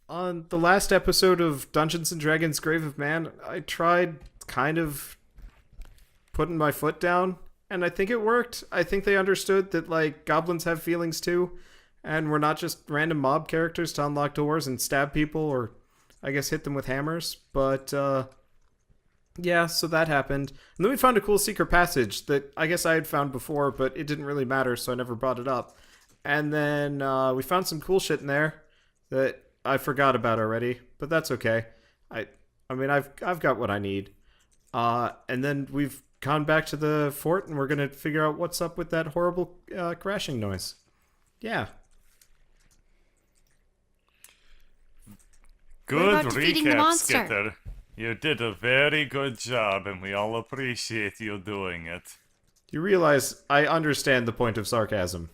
On the last episode of Dungeons and Dragons Grave of Man, I tried kind of putting my foot down, and I think it worked. I think they understood that, like, goblins have feelings too, and we're not just random mob characters to unlock doors and stab people, or I guess hit them with hammers. But, yeah, so that happened. And then we found a cool secret passage that I guess I had found before, but it didn't really matter, so I never brought it up. And then we found some cool shit in there that I forgot about already, but that's okay. I mean, I've got what I need. And then we've gone back to the fort, and we're gonna figure out what's up with that horrible crashing noise. Yeah. Good recap, Skitter. You did a very good job, and we all appreciate you doing it. You realize I understand the point of sarcasm.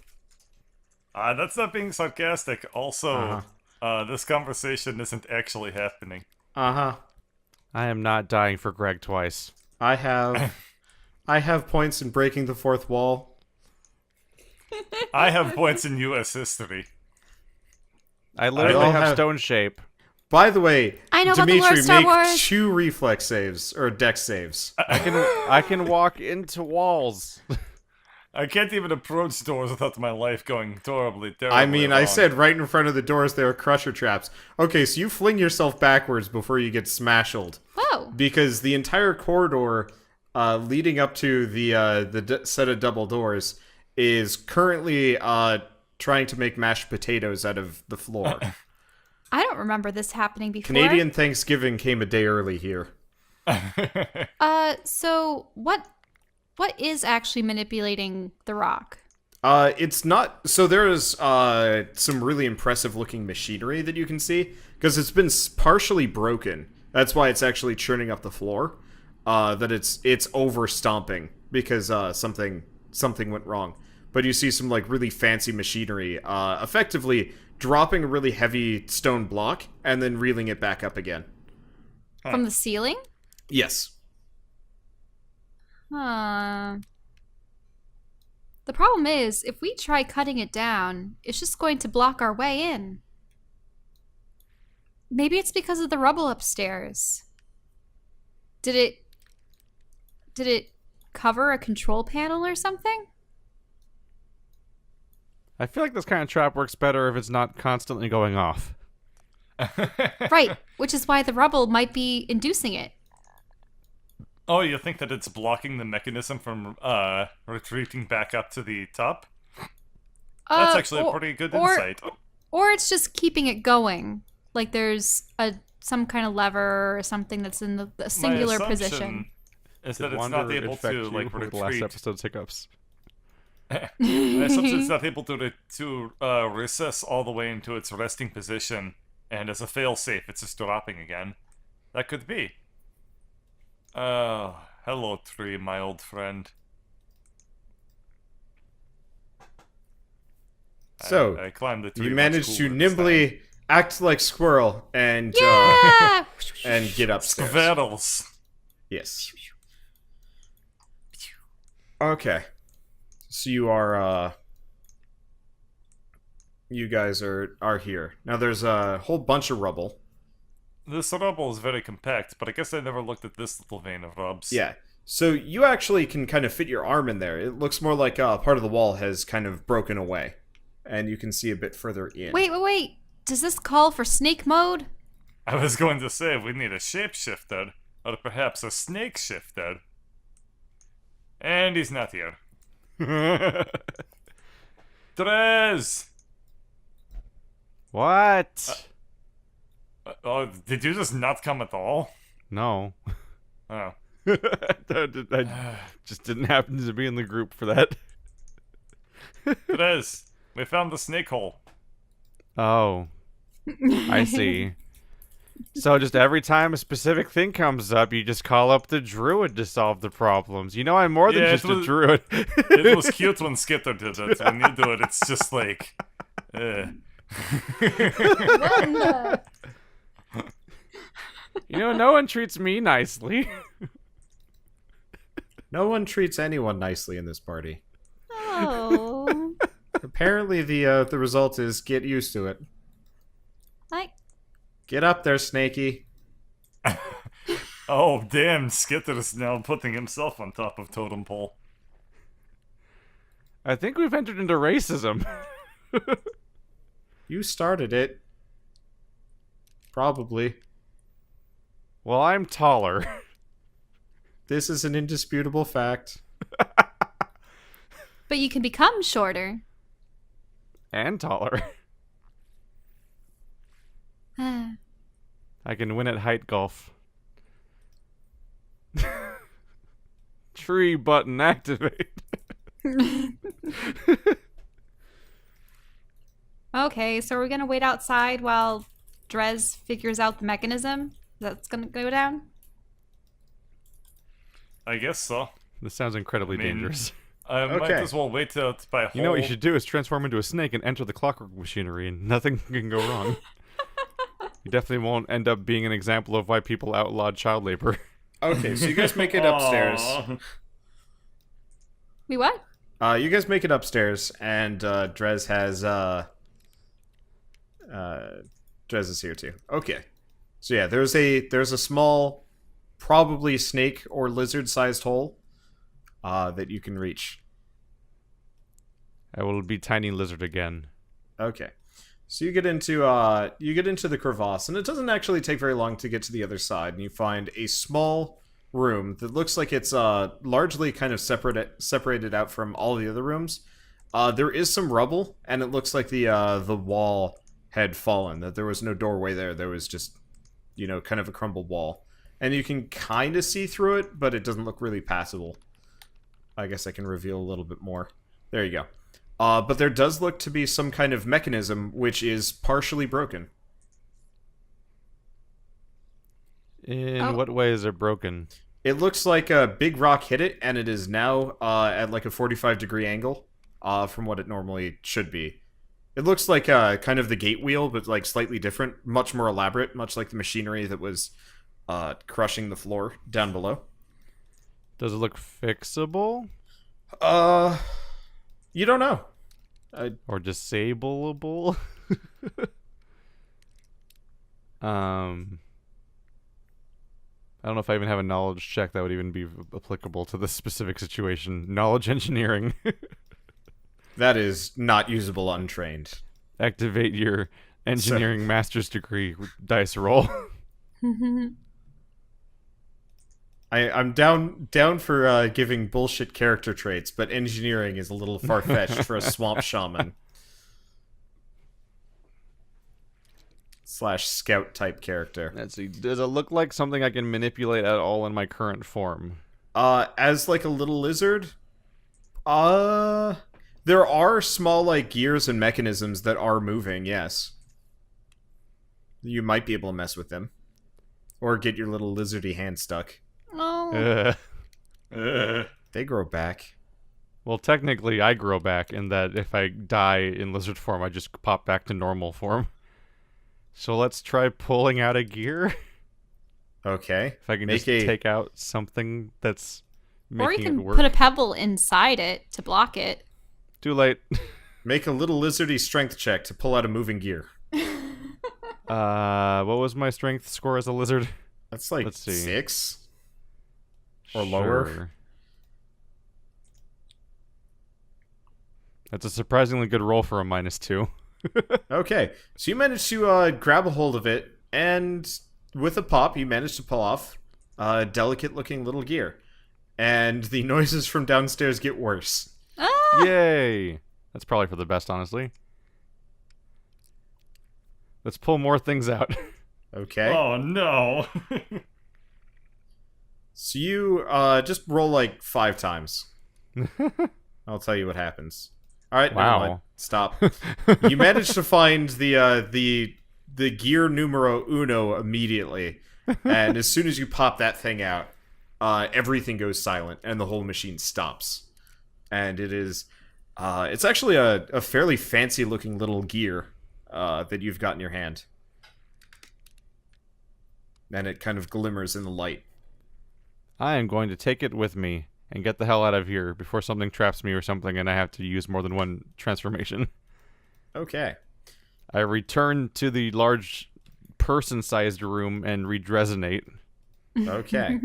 That's not being sarcastic. Also, this conversation isn't actually happening. Uh-huh. I am not dying for Greg twice. I have points in breaking the fourth wall. I have points in U.S. history. I literally have stone shape. By the way, I know Dimitri, about the lore, Star make Wars. 2 reflex saves, or dex saves. I can walk into walls. I can't even approach doors without my life going terribly I mean, wrong. I said right in front of the doors there are crusher traps. Okay, so you fling yourself backwards before you get smashed. Whoa. Because the entire corridor leading up to the set of double doors is currently trying to make mashed potatoes out of the floor. I don't remember this happening before. Canadian Thanksgiving came a day early here. So what is actually manipulating the rock? It's not... So there is some really impressive looking machinery that you can see, because it's been partially broken. That's why it's actually churning up the floor. That it's over stomping, because something went wrong. But you see some, like, really fancy machinery, effectively dropping a really heavy stone block, and then reeling it back up again. From the ceiling? Yes. The problem is, if we try cutting it down, it's just going to block our way in. Maybe it's because of the rubble upstairs. Did it cover a control panel or something? I feel like this kind of trap works better if it's not constantly going off. Right, which is why the rubble might be inducing it. Oh, you think that it's blocking the mechanism from retreating back up to the top? That's actually a pretty good insight. Or it's just keeping it going. Like there's some kind of lever or something that's in the singular position. Is that it's not able to like with retreat. last episode's hiccups. My assumption it's not able to recess all the way into its resting position, and as a failsafe, it's just dropping again. That could be. Hello, tree, my old friend. So, I climbed the tree. you much managed to cooler this nimbly time. act like squirrel and Yeah! and get upstairs. Squirrels. Yes. Okay. So you are you guys are here. Now there's a whole bunch of rubble. This rubble is very compact, but I guess I never looked at this little vein of rubs. Yeah. So you actually can kind of fit your arm in there. It looks more like part of the wall has kind of broken away. And you can see a bit further in. Wait. Does this call for snake mode? I was going to say we need a shapeshifter, or perhaps a snake shifter. And he's not here. Trez! What? Oh, did you just not come at all? No. Oh. I just didn't happen to be in the group for that. Trez, we found the snake hole. Oh. I see. So just every time a specific thing comes up, you just call up the druid to solve the problems. You know, I'm more than just a druid. It was cute when Skitter did it. When you do it, it's just like... You know, no one treats me nicely. No one treats anyone nicely in this party. Oh. Apparently the result is get used to it. Get up there, Snakey. Oh, damn, Skitter is now putting himself on top of Totem Pole. I think we've entered into racism. You started it. Probably. Well, I'm taller. This is an indisputable fact. But you can become shorter. And taller. Ah. I can win at height golf. Tree button activate. Okay, so we're gonna wait outside while Drez figures out the mechanism that's gonna go down? I guess so. This sounds incredibly I mean, dangerous. I might Okay. as well wait till it's by You know what you should do is transform into a snake and enter the clockwork machinery, and nothing can go wrong. You definitely won't end up being an example of why people outlawed child labor. Okay, so you guys make it upstairs. Wait, what? You guys make it upstairs, and Drez has Drez is here too. Okay, so yeah, there's a small, probably snake or lizard-sized hole that you can reach. I will be tiny lizard again. Okay, so you get into the crevasse, and it doesn't actually take very long to get to the other side, and you find a small room that looks like it's largely kind of separated out from all the other rooms. There is some rubble, and it looks like the wall had fallen. That there was no doorway there. There was just, kind of a crumbled wall, and you can kind of see through it, but it doesn't look really passable. I guess I can reveal a little bit more. There you go. But there does look to be some kind of mechanism which is partially broken. In what way is it broken? It looks like a big rock hit it, and it is now at like a 45-degree angle from what it normally should be. It looks like kind of the gate wheel, but like slightly different, much more elaborate, much like the machinery that was crushing the floor down below. Does it look fixable? You don't know. Or disableable? I don't know if I even have a knowledge check that would even be applicable to this specific situation. Knowledge engineering. That is not usable untrained. Activate your engineering master's degree dice roll. I'm down for giving bullshit character traits, but engineering is a little far-fetched for a swamp shaman. / scout type character. Let's see. Does it look like something I can manipulate at all in my current form? As like a little lizard? There are small like gears and mechanisms that are moving, yes. You might be able to mess with them. Or get your little lizardy hand stuck. Oh. They grow back. Well, technically, I grow back in that if I die in lizard form, I just pop back to normal form. So let's try pulling out a gear. Okay. If I can just take out something that's making Or you it can work. put a pebble inside it to block it. Too late. Make a little lizardy strength check to pull out a moving gear. What was my strength score as a lizard? That's like Let's see. 6? Or lower? Sure. That's a surprisingly good roll for a -2. Okay, so you managed to grab a hold of it, and with a pop, you managed to pull off a delicate-looking little gear. And the noises from downstairs get worse. Ah! Yay! That's probably for the best, honestly. Let's pull more things out. Okay. Oh no. So you just roll like 5 times. I'll tell you what happens. All right, Wow. never mind. Stop. You managed to find the gear numero uno immediately, and as soon as you pop that thing out, everything goes silent and the whole machine stops. And it is, it's actually a fairly fancy looking little gear that you've got in your hand, and it kind of glimmers in the light. I am going to take it with me and get the hell out of here before something traps me or something and I have to use more than one transformation. Okay. I return to the large person-sized room and redresonate. Okay.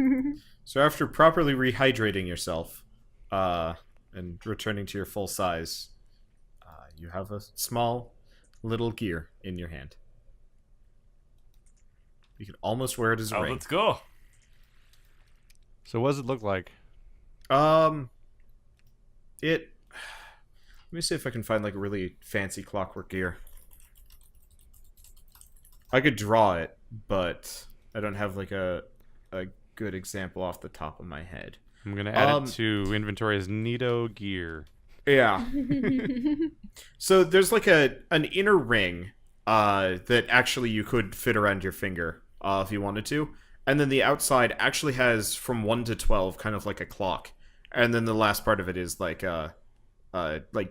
So after properly rehydrating yourself, and returning to your full size, you have a small little gear in your hand. You can almost wear it as a ring. Let's go. So what does it look like? Let me see if I can find like a really fancy clockwork gear. I could draw it, but I don't have like a good example off the top of my head. I'm gonna add it to inventory as Neato gear. Yeah. So there's like an inner ring that actually you could fit around your finger if you wanted to. And then the outside actually has from 1 to 12, kind of like a clock. And then the last part of it is like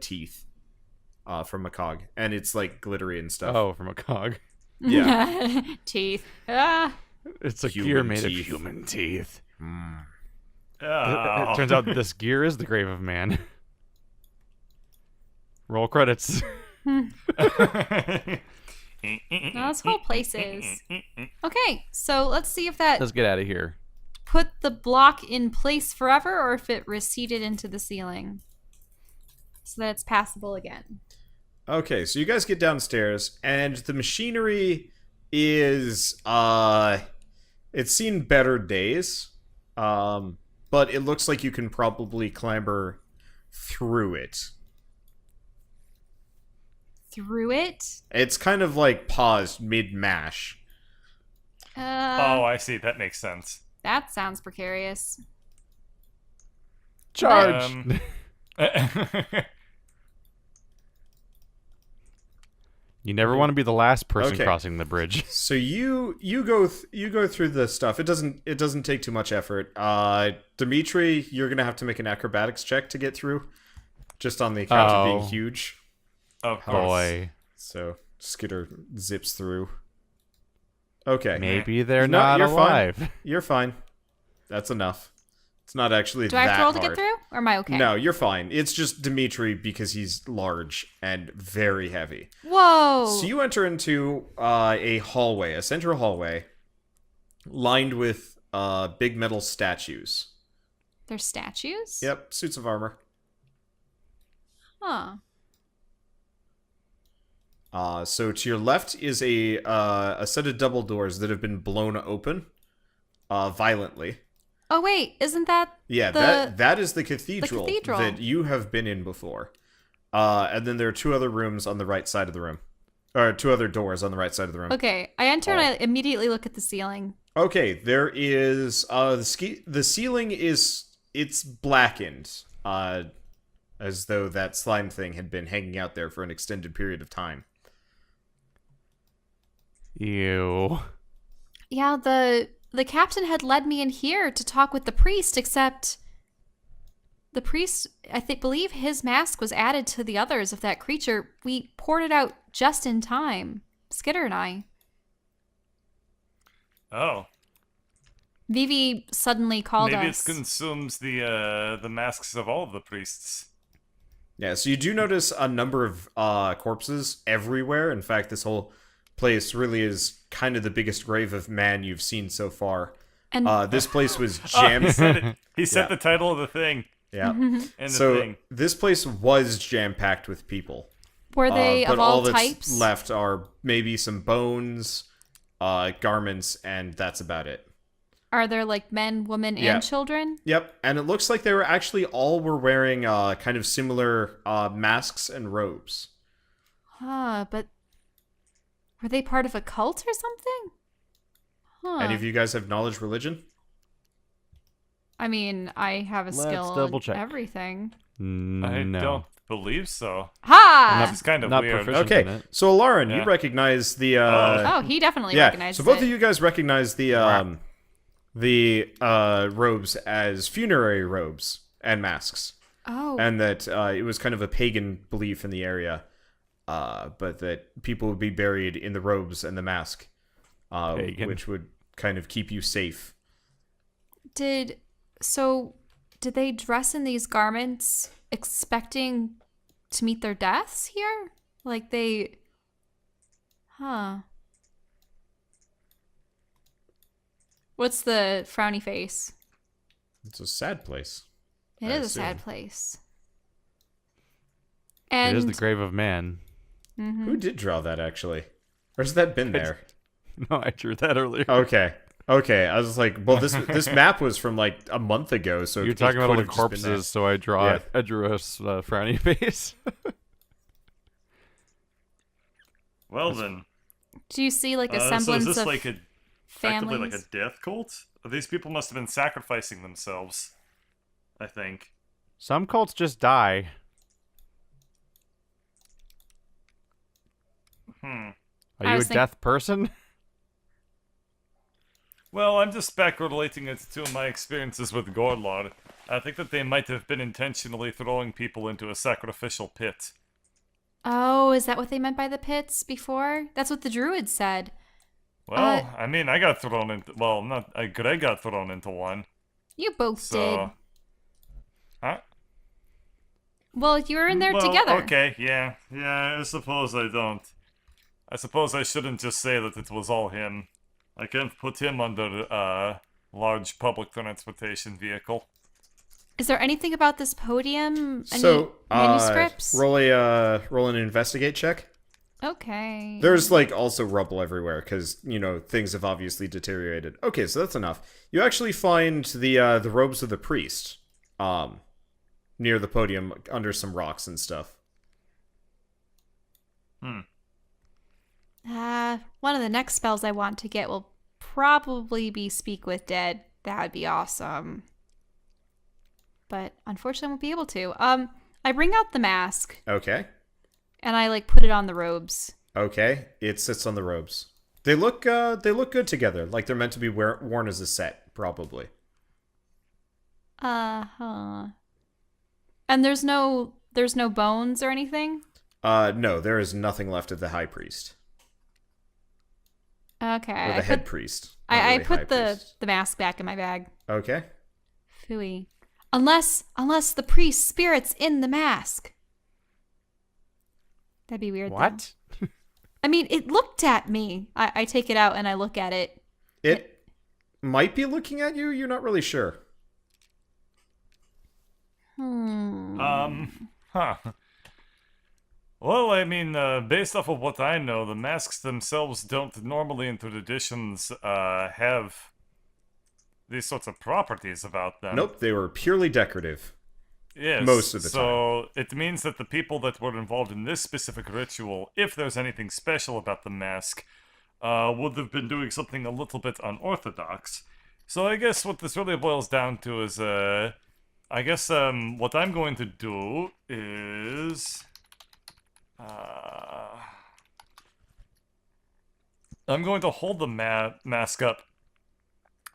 teeth from a cog. And it's like glittery and stuff. Oh, from a cog. Yeah. Teeth. Ah. It's a Human gear made teeth. of human teeth. Oh. It turns out this gear is the grave of man. Roll credits. No, this whole place is. Okay, so let's see if that Let's get out of here. put the block in place forever or if it receded into the ceiling so that it's passable again. Okay, so you guys get downstairs, and the machinery is, it's seen better days, but it looks like you can probably clamber through it. Through it? It's kind of like paused mid-mash. Oh, I see. That makes sense. That sounds precarious. Charge! You never want to be the last person Okay. crossing the bridge. So you go through the stuff. It doesn't take too much effort. Dimitri, you're gonna have to make an acrobatics check to get through, just on the account of being huge. Of course. Boy. So Skitter zips through. Okay. Maybe they're No, not you're alive. fine. You're fine. That's enough. It's not actually Do I that have to roll to hard. get through? Or am I okay? No, you're fine. It's just Dimitri because he's large and very heavy. Whoa! So you enter into a hallway, a central hallway, lined with big metal statues. They're statues? Yep, suits of armor. Huh. So to your left is a set of double doors that have been blown open violently. Oh, wait. Isn't that Yeah, the... that is the cathedral, cathedral. that you have been in before. And then there are two other rooms on the right side of the room. Or two other doors on the right side of the room. Okay, I enter and I immediately look at the ceiling. Okay, there is the ceiling it's blackened, as though that slime thing had been hanging out there for an extended period of time. Ew. Yeah, the captain had led me in here to talk with the priest, except the priest, believe his mask was added to the others of that creature. We poured it out just in time, Skitter and I. Oh. Vivi suddenly called Maybe us. it consumes the masks of all of the priests. Yeah, so you do notice a number of corpses everywhere. In fact, this whole place really is kind of the biggest grave of man you've seen so far. And This place was Oh, jammed. he said Yeah. the title of the thing. Yeah. And the So thing. this place was jam-packed with people. were they But of all that's types? left are maybe some bones, garments, and that's about it. Are there like men, women, Yeah. and children? Yep, and it looks like they were actually all were wearing kind of similar masks and robes. Huh, but were they part of a cult or something? Huh. Any of you guys have knowledge religion? I mean, I have a Let's skill double in check. everything. I No. don't believe so. Ha! It's kind of Not weird. proficient. Okay, in it. so Lauren, you Yeah. recognize the Oh, he definitely yeah. recognizes So both it. of you guys recognize the robes as funerary robes and masks. Oh, And that it was kind of a pagan belief in the area, but that people would be buried in the robes and the mask, Pagan. which would kind of keep you safe. did they dress in these garments expecting to meet their deaths here? Like they... Huh. What's the frowny face? It's a sad place. It I is a sad assume. place. It And is the grave of man. Who did draw that, actually? Or has that been there? No, I drew that earlier. Okay. Okay, I was like, well, this map was from like a month ago, so You're it talking about all could the have just been there. corpses, so I drew a frowny face. Well then, do you see like a so semblance is this of like effectively like families? a death cult? These people must have been sacrificing themselves, I think. Some cults just die. Hmm. Are I you a was death person? Well, I'm just back relating it to my experiences with Gorlord. I think that they might have been intentionally throwing people into a sacrificial pit. Oh, is that what they meant by the pits before? That's what the druid said. Well, I mean, I got thrown into... Well, not... Greg got thrown into one, You both so... did. Huh? Well, you were in there Well, together. okay, yeah. Yeah, I suppose I don't. I suppose I shouldn't just say that it was all him. I can't put him under a large public transportation vehicle. Is there anything about this podium? Any So, manuscripts? roll an investigate check. Okay. There's like also rubble everywhere because things have obviously deteriorated. Okay, so that's enough. You actually find the robes of the priest, near the podium under some rocks and stuff. One of the next spells I want to get will probably be Speak with Dead. That would be awesome. But unfortunately, I won't be able to. I bring out the mask Okay. and I like put it on the robes. Okay. It sits on the robes. They look good together. Like they're meant to be worn as a set, probably. And there's no bones or anything. No, there is nothing left of the high priest Okay. or the head priest. Not I really high put the priest. mask back in my bag. Okay. Phooey. Unless the priest's spirit's in the mask. That'd be weird. What? Then. I mean, it looked at me. I take it out and I look at it. It might be looking at you. You're not really sure. Huh. Well, I mean, based off of what I know, the masks themselves don't normally in traditions have these sorts of properties about them. Nope, they were purely decorative. Yes. Most of the so it means that the people that were involved in this specific ritual, if there's anything special about the mask, would have been doing something a little bit unorthodox. So I guess what this really boils down to is, I guess what I'm going to do is... I'm going to hold the mask up,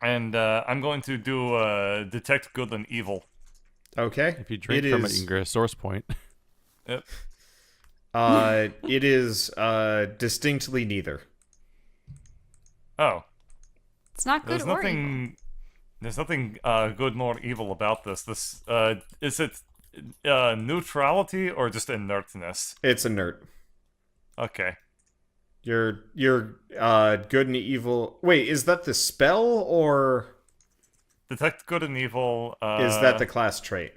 and I'm going to do detect good and evil. Okay. If you drink from it, you can get a source point. Yep. It is distinctly neither. Oh, It's not good there's or evil. nothing. There's nothing good nor evil about this. This is it neutrality or just inertness? It's inert. Okay. You're good and evil. Wait, is that the spell or Detect good and evil. is that the class trait?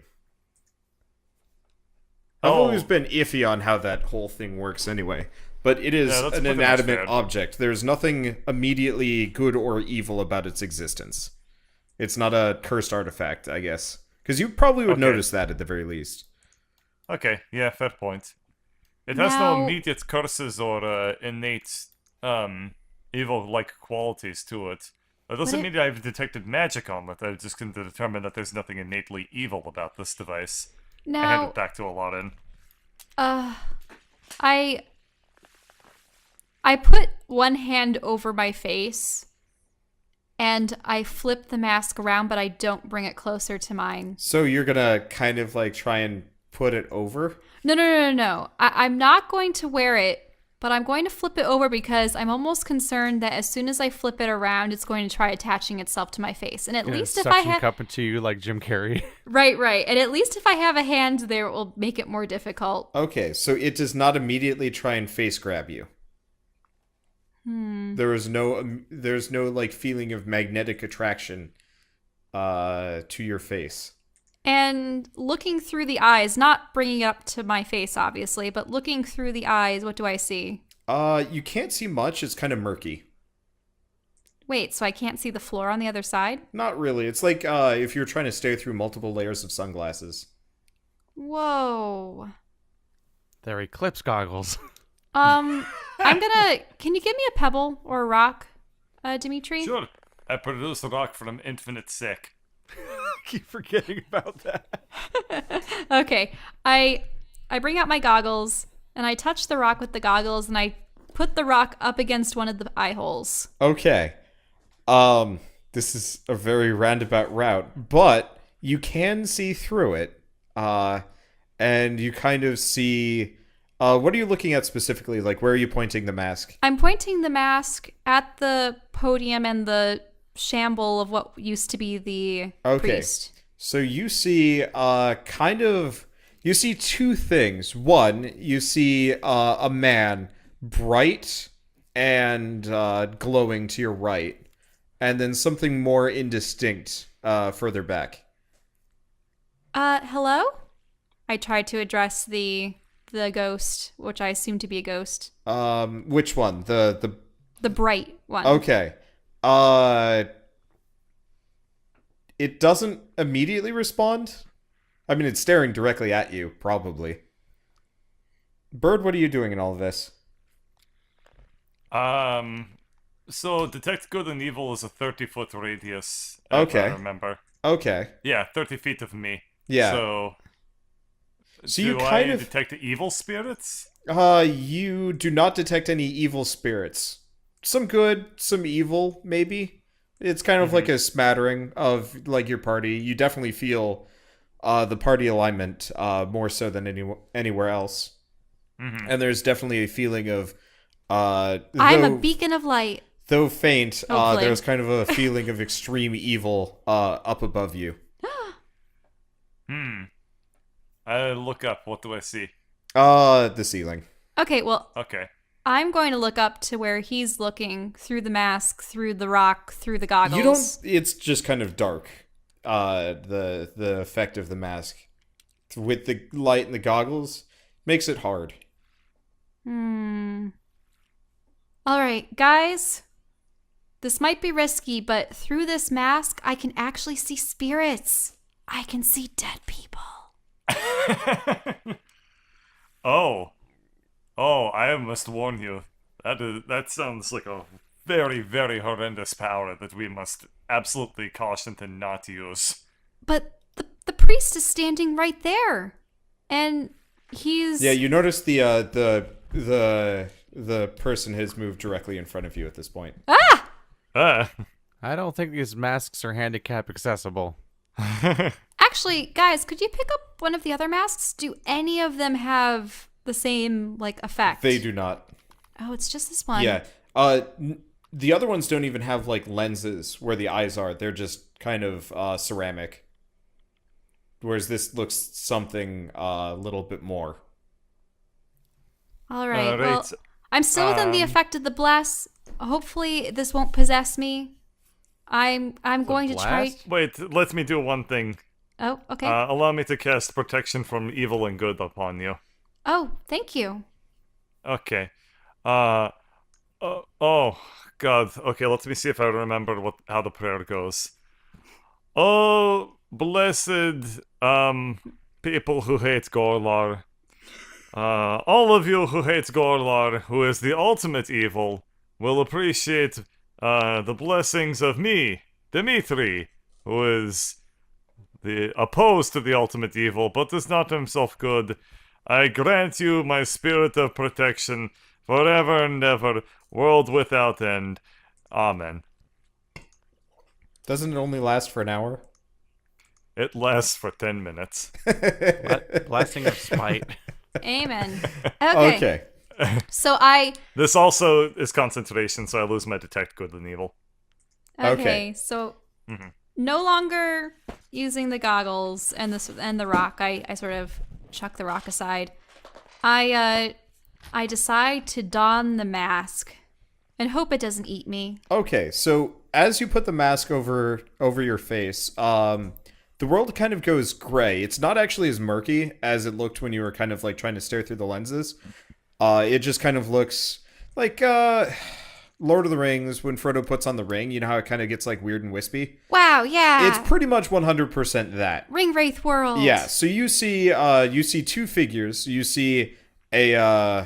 I've Oh. always been iffy on how that whole thing works anyway. But it is Yeah, that's an pretty much inanimate fair. object. There's nothing immediately good or evil about its existence. It's not a cursed artifact, I guess. Because you probably would Okay. notice that at the very least. Okay, yeah, fair point. It has Now- no immediate curses or innate evil-like qualities to it. It doesn't But mean that I've detected magic on it. I've just come to determine that there's nothing innately evil about this device. I hand Now, it back to Aladdin. I put one hand over my face and I flip the mask around, but I don't bring it closer to mine. So you're gonna kind of like try and put it over? No. I'm not going to wear it, but I'm going to flip it over because I'm almost concerned that as soon as I flip it around, it's going to try attaching itself to my face. And at least if I Suction have... cup into you like Jim Carrey. Right. And at least if I have a hand there, it will make it more difficult. Okay, so it does not immediately try and face grab you. There's no like feeling of magnetic attraction to your face. And looking through the eyes, not bringing it up to my face, obviously, but looking through the eyes, what do I see? You can't see much. It's kind of murky. Wait, so I can't see the floor on the other side? Not really. It's like if you're trying to stare through multiple layers of sunglasses. Whoa. They're eclipse goggles. Can you give me a pebble or a rock, Dimitri? Sure. I produce a rock from infinite sec. Keep forgetting about that. Okay. I bring out my goggles, and I touch the rock with the goggles, and I put the rock up against one of the eye holes. Okay. This is a very roundabout route, but you can see through it. And you kind of see... what are you looking at specifically? Like, where are you pointing the mask? I'm pointing the mask at the podium and the shamble of what used to be the priest. So you see, you see two things. One, you see a man, bright and glowing to your right, and then something more indistinct further back. Hello? I tried to address the ghost, which I assume to be a ghost. Which one? The bright one. Okay. It doesn't immediately respond. I mean, it's staring directly at you, probably. Bird, what are you doing in all of this? So detect good and evil is a 30-foot radius. Okay. If I remember. Okay. Yeah, 30 feet of me. Yeah. So you do kind I of detect the evil spirits? you do not detect any evil spirits. Some good, some evil, maybe. It's kind of like a smattering of like your party. You definitely feel the party alignment more so than anywhere else. And there's definitely a feeling of I'm a beacon of light. Though faint, Hopefully. there's kind of a feeling of extreme evil up above you. I look up. What do I see? The ceiling. Okay, well, Okay. I'm going to look up to where he's looking through the mask, through the rock, through the goggles. You don't. It's just kind of dark. The effect of the mask with the light and the goggles makes it hard. All right, guys. This might be risky, but through this mask, I can actually see spirits. I can see dead people. Oh, I must warn you. That sounds like a very, very horrendous power that we must absolutely caution to not use. But the priest is standing right there. And he's... Yeah, you notice the person has moved directly in front of you at this point. Ah! I don't think these masks are handicap accessible. Actually, guys, could you pick up one of the other masks? Do any of them have the same, like, effect? They do not. Oh, it's just this one. Yeah. The other ones don't even have like lenses where the eyes are. They're just kind of ceramic. Whereas this looks something a little bit more. All right. Right. Well, I'm still within the effect of the bless. Hopefully, this won't possess me. I'm going to try. blast? Wait, let me do one thing. Oh, okay. Allow me to cast protection from evil and good upon you. Oh, thank you. Okay. Oh, God. Okay, let me see if I remember how the prayer goes. Oh, blessed, people who hate Gorlar. All of you who hate Gorlar, who is the ultimate evil, will appreciate, the blessings of me, Dimitri, who is the opposed to the ultimate evil, but is not himself good. I grant you my spirit of protection forever and ever, world without end. Amen. Doesn't it only last for an hour? It lasts for 10 minutes. Blessing of spite. Amen. Okay. So This also is concentration, so I lose my detect good and evil. Okay. So no longer using the goggles and the rock. I sort of chuck the rock aside. I decide to don the mask, And hope it doesn't eat me. Okay, so as you put the mask over your face, the world kind of goes gray. It's not actually as murky as it looked when you were kind of like trying to stare through the lenses. It just kind of looks like Lord of the Rings when Frodo puts on the ring. You know how it kind of gets like weird and wispy? Wow, yeah. It's pretty much 100% that. Ring Wraith world. Yeah, so you see two figures. You see a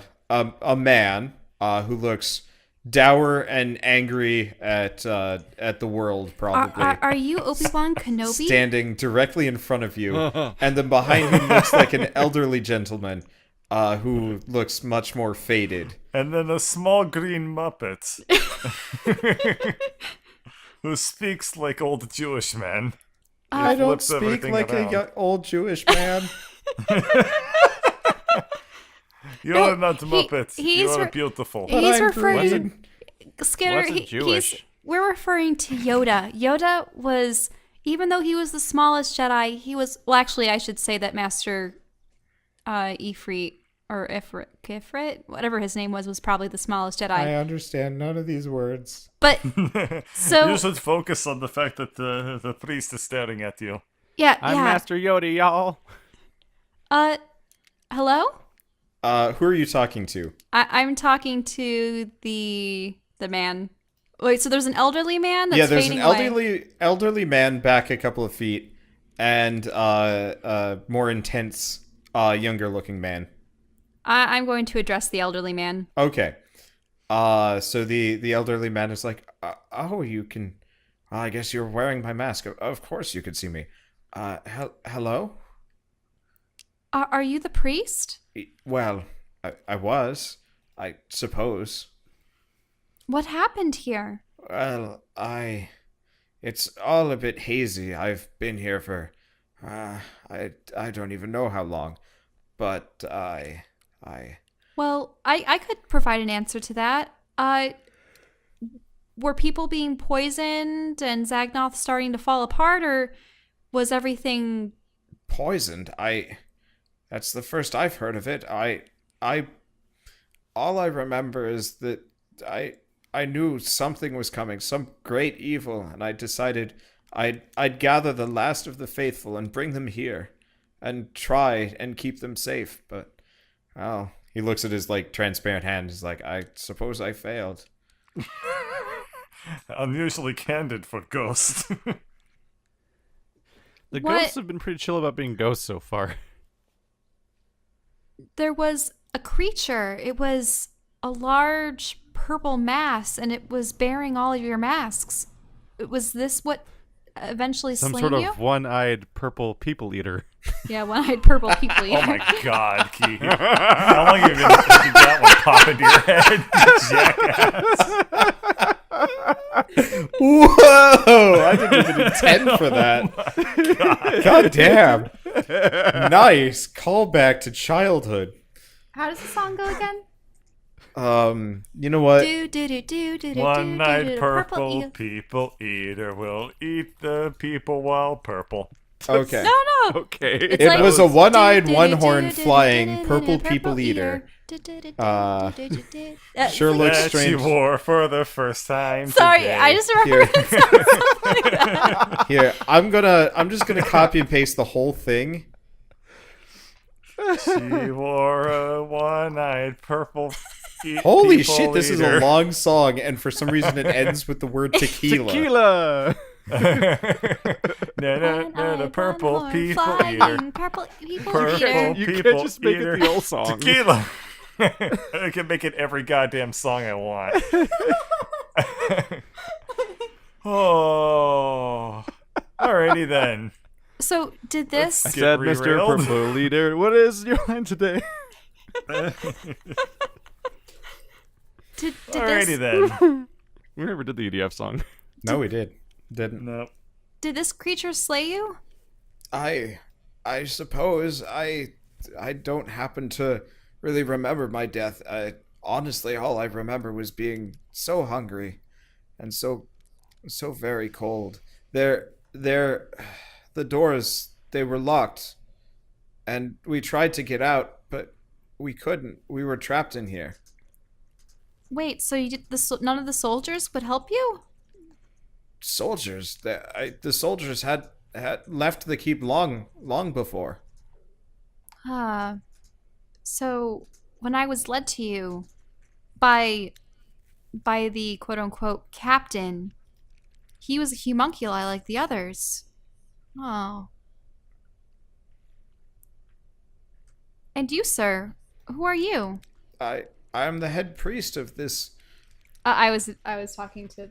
man who looks dour and angry at the world, probably. Are you Obi-Wan Kenobi? Standing directly in front of you, and then behind him looks like an elderly gentleman who looks much more faded. And then a small green Muppet who speaks like old Jewish man. I don't flips speak everything like around. a old Jewish man. You're No, not Muppet. he's You are re- beautiful. But He's I'm referring. green. Skinner, Wasn't Jewish. we're referring to Yoda. Yoda was, even though he was the smallest Jedi, he was, well, actually, I should say that Master Ifrit, or Kifrit, whatever his name was probably the smallest Jedi. I understand none of these words. But, so, You should focus on the fact that the priest is staring at you. yeah, I'm yeah. Master Yoda, y'all. Hello? Who are you talking to? I'm talking to the man. Wait, so there's an elderly man that's Yeah, there's an fading away. elderly man back a couple of feet, and more intense, younger looking man. I'm going to address the elderly man. Okay. So the elderly man is like, oh, you can. I guess you're wearing my mask. Of course you could see me. Hello? Are you the priest? Well, I was, I suppose. What happened here? Well, it's all a bit hazy. I've been here for, I don't even know how long, but Well, I could provide an answer to that. Were people being poisoned and Zagnoth starting to fall apart, or was everything... poisoned. That's the first I've heard of it. All I remember is that I knew something was coming, some great evil, and I decided I'd gather the last of the faithful and bring them here, and try and keep them safe. But, well, he looks at his like transparent hand. He's like, I suppose I failed. Unusually candid for Ghost. The What? ghosts have been pretty chill about being ghosts so far. There was a creature. It was a large purple mass, and it was bearing all of your masks. Was this what eventually Some slain sort of you? one-eyed purple people eater. Yeah, one-eyed purple people. Oh my god, Key. How long have you been did that one pop into your head, you jackass? Whoa! I didn't even intend for that. God damn. Nice callback to childhood. How does the song go again? You know what? Do do do do do do. One-eyed purple eel. people eater will eat the people while purple. Okay. No, no. Okay. It's It like- was a one-eyed, Do, do, do, one-horn do, do, do, flying do, do, purple do, people eater. Do, do, do, Uh, do, do, do, do. Sure looks That she strange. wore for the first time Sorry, today. I just remember Here. it sounds something like that. Here, I'm just gonna copy and paste the whole thing. She wore a one-eyed purple Holy people shit, this is eater. a long song, and for some reason it ends with the word tequila. Tequila! No, the purple One-eyed, people one-horn, eater. flying Purple people Purple eater. You people can't just make eater. it the old song. Tequila. I can make it every goddamn song I want. Oh. Alrighty then. So did I this? Get said, Mr. derailed. Purple Leader, what is your line today? Did Alrighty this? then. We never did the EDF song. No, we didn't. Nope. Did this creature slay you? I suppose I don't happen to really remember my death. Honestly, all I remember was being so hungry and so very cold. The doors, they were locked, and we tried to get out, but we couldn't. We were trapped in here. Wait, so you did none of the soldiers would help you? Soldiers. The soldiers had left the keep long before. So when I was led to you by the quote unquote captain, he was a homunculi like the others. Oh. And you, sir, who are you? I am the head priest of this. I was talking to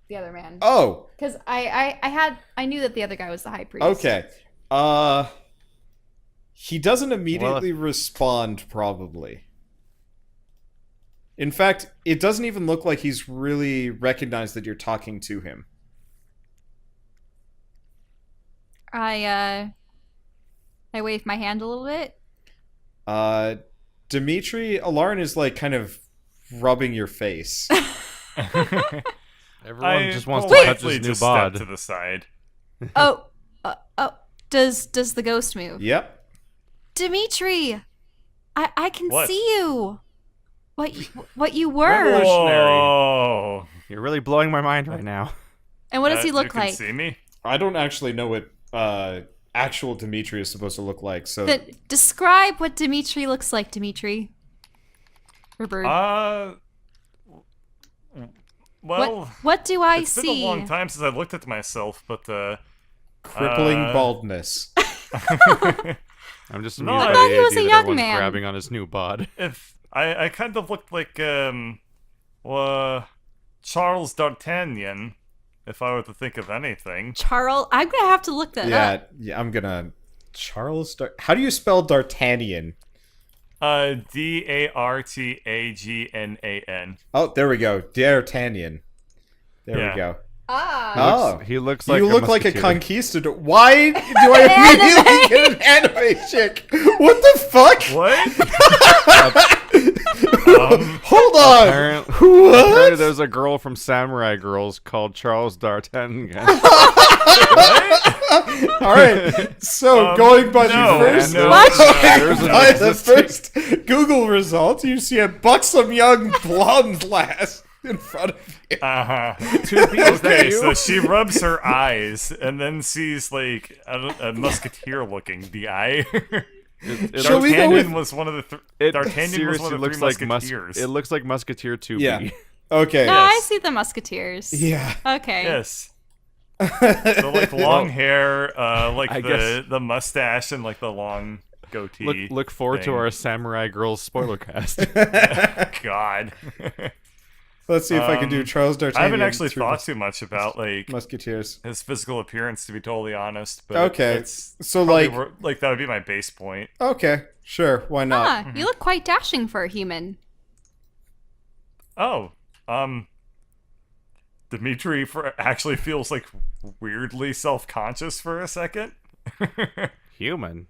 the other man. Oh, Because I knew that the other guy was the high priest. okay. He doesn't immediately respond, probably. In fact, it doesn't even look like he's really recognized that you're talking to him. I waved my hand a little bit. Dimitri, Alarn is like kind of rubbing your face. Everyone just wants to touch politely his new just bod. step to the side. Oh, does the ghost move? Yep. Dimitri, I can What? see you. What you were. Revolutionary. Whoa. You're really blowing my mind right now. And what does he You look can like? see me? I don't actually know what actual Dimitri is supposed to look like, so Then describe what Dimitri looks like, Dimitri. Or Bird. Well, what do I it's see? been a long time since I looked at myself, but crippling baldness. I'm just No, amused I by thought the he was idea a that young everyone's man. grabbing on his new bod. if I kind of looked like Charles D'Artagnan, if I were to think of anything. Charles, I'm gonna have to look that up. Yeah, I'm gonna... How do you spell D'Artagnan? D'Artagnan. Oh, there we go. D'Artagnan. There Yeah. we go. Ah. Oh. He looks like You a look like a musketeer. conquistador. Why do I immediately get an anime chick? What the fuck? What? Hold on. Apparently there's a girl from Samurai Girls called Charles D'Artagnan. All right. So going by no, the first, no, What? There's an by the existing- first Google result, you see a buxom young blonde lass in front of you. Okay, so she rubs her eyes and then sees like a musketeer looking the eye. Shall we go with- D'Artagnan was one of the It D'Artagnan was seriously one of the looks three like musketeers. it looks like Musketeer 2B. Yeah. Okay. No, I Yes. see the musketeers. Yeah. Okay. Yes. So like long hair, like I guess- the mustache and like the long goatee. Look forward to thing. our Samurai Girls spoiler cast. God. Let's see if I can do Charles D'Artagnan. I haven't actually through thought too much about like Musketeers. his physical appearance, to be totally honest. But Okay, it's so probably like, that would be my base point. okay, sure, why not? Ah, you look quite dashing for a human. Oh, Dimitri actually feels like weirdly self-conscious for a second. Human.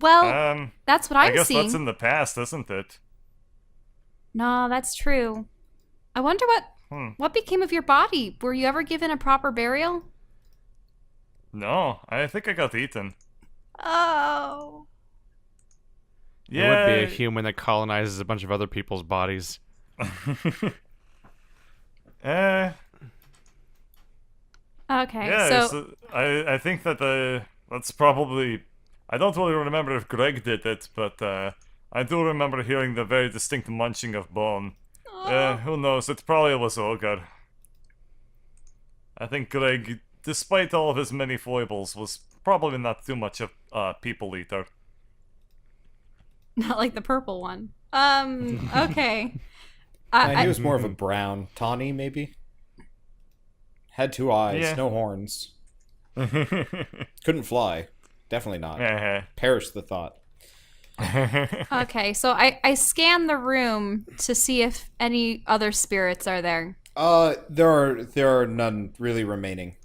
Well, that's what I I'm guess seeing. that's in the past, isn't it? No, that's true. I wonder what became of your body. Were you ever given a proper burial? No, I think I got eaten. Oh. It would be a human that colonizes a bunch of other people's bodies. Eh. Okay, Yeah, so I think that that's probably... I don't really remember if Greg did it, but I do remember hearing the very distinct munching of bone. Who knows, it probably was Ogre. I think Greg, despite all of his many foibles, was probably not too much of a people eater. not like the purple one. Okay. He was more of a brown tawny, maybe. Had 2 eyes, Yeah. no horns. Couldn't fly. Definitely not. Perish the thought. Okay, so I scan the room to see if any other spirits are there. There are none really remaining.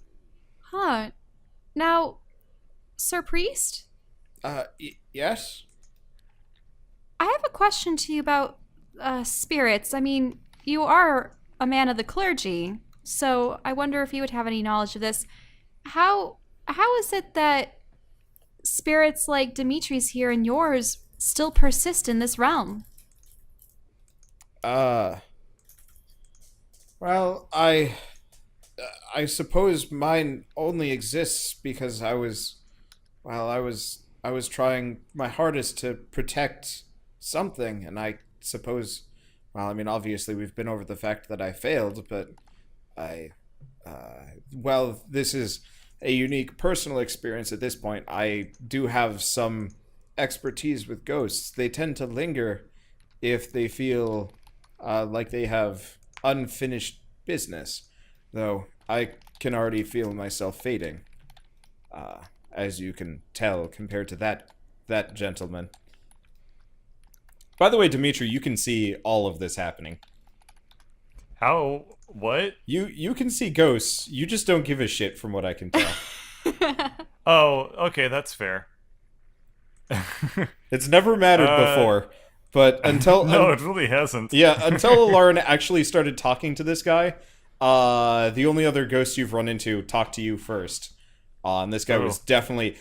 Huh. Now, Sir Priest, Yes? I have a question to you about spirits. I mean, you are a man of the clergy, so I wonder if you would have any knowledge of this. How is it that spirits like Dimitri's here and yours still persist in this realm? Well, I suppose mine only exists because I was trying my hardest to protect something, and I suppose, well, I mean, obviously we've been over the fact that I failed, but I, this is a unique personal experience at this point. I do have some expertise with ghosts. They tend to linger if they feel like they have unfinished business, though I can already feel myself fading, as you can tell compared to that gentleman. By the way, Dimitri, you can see all of this happening. How? What? You can see ghosts. You just don't give a shit, from what I can tell. Oh, okay, that's fair. It's never mattered before, but until No, it really hasn't. yeah, until Lauren actually started talking to this guy, the only other ghost you've run into talked to you first. And this guy was definitely...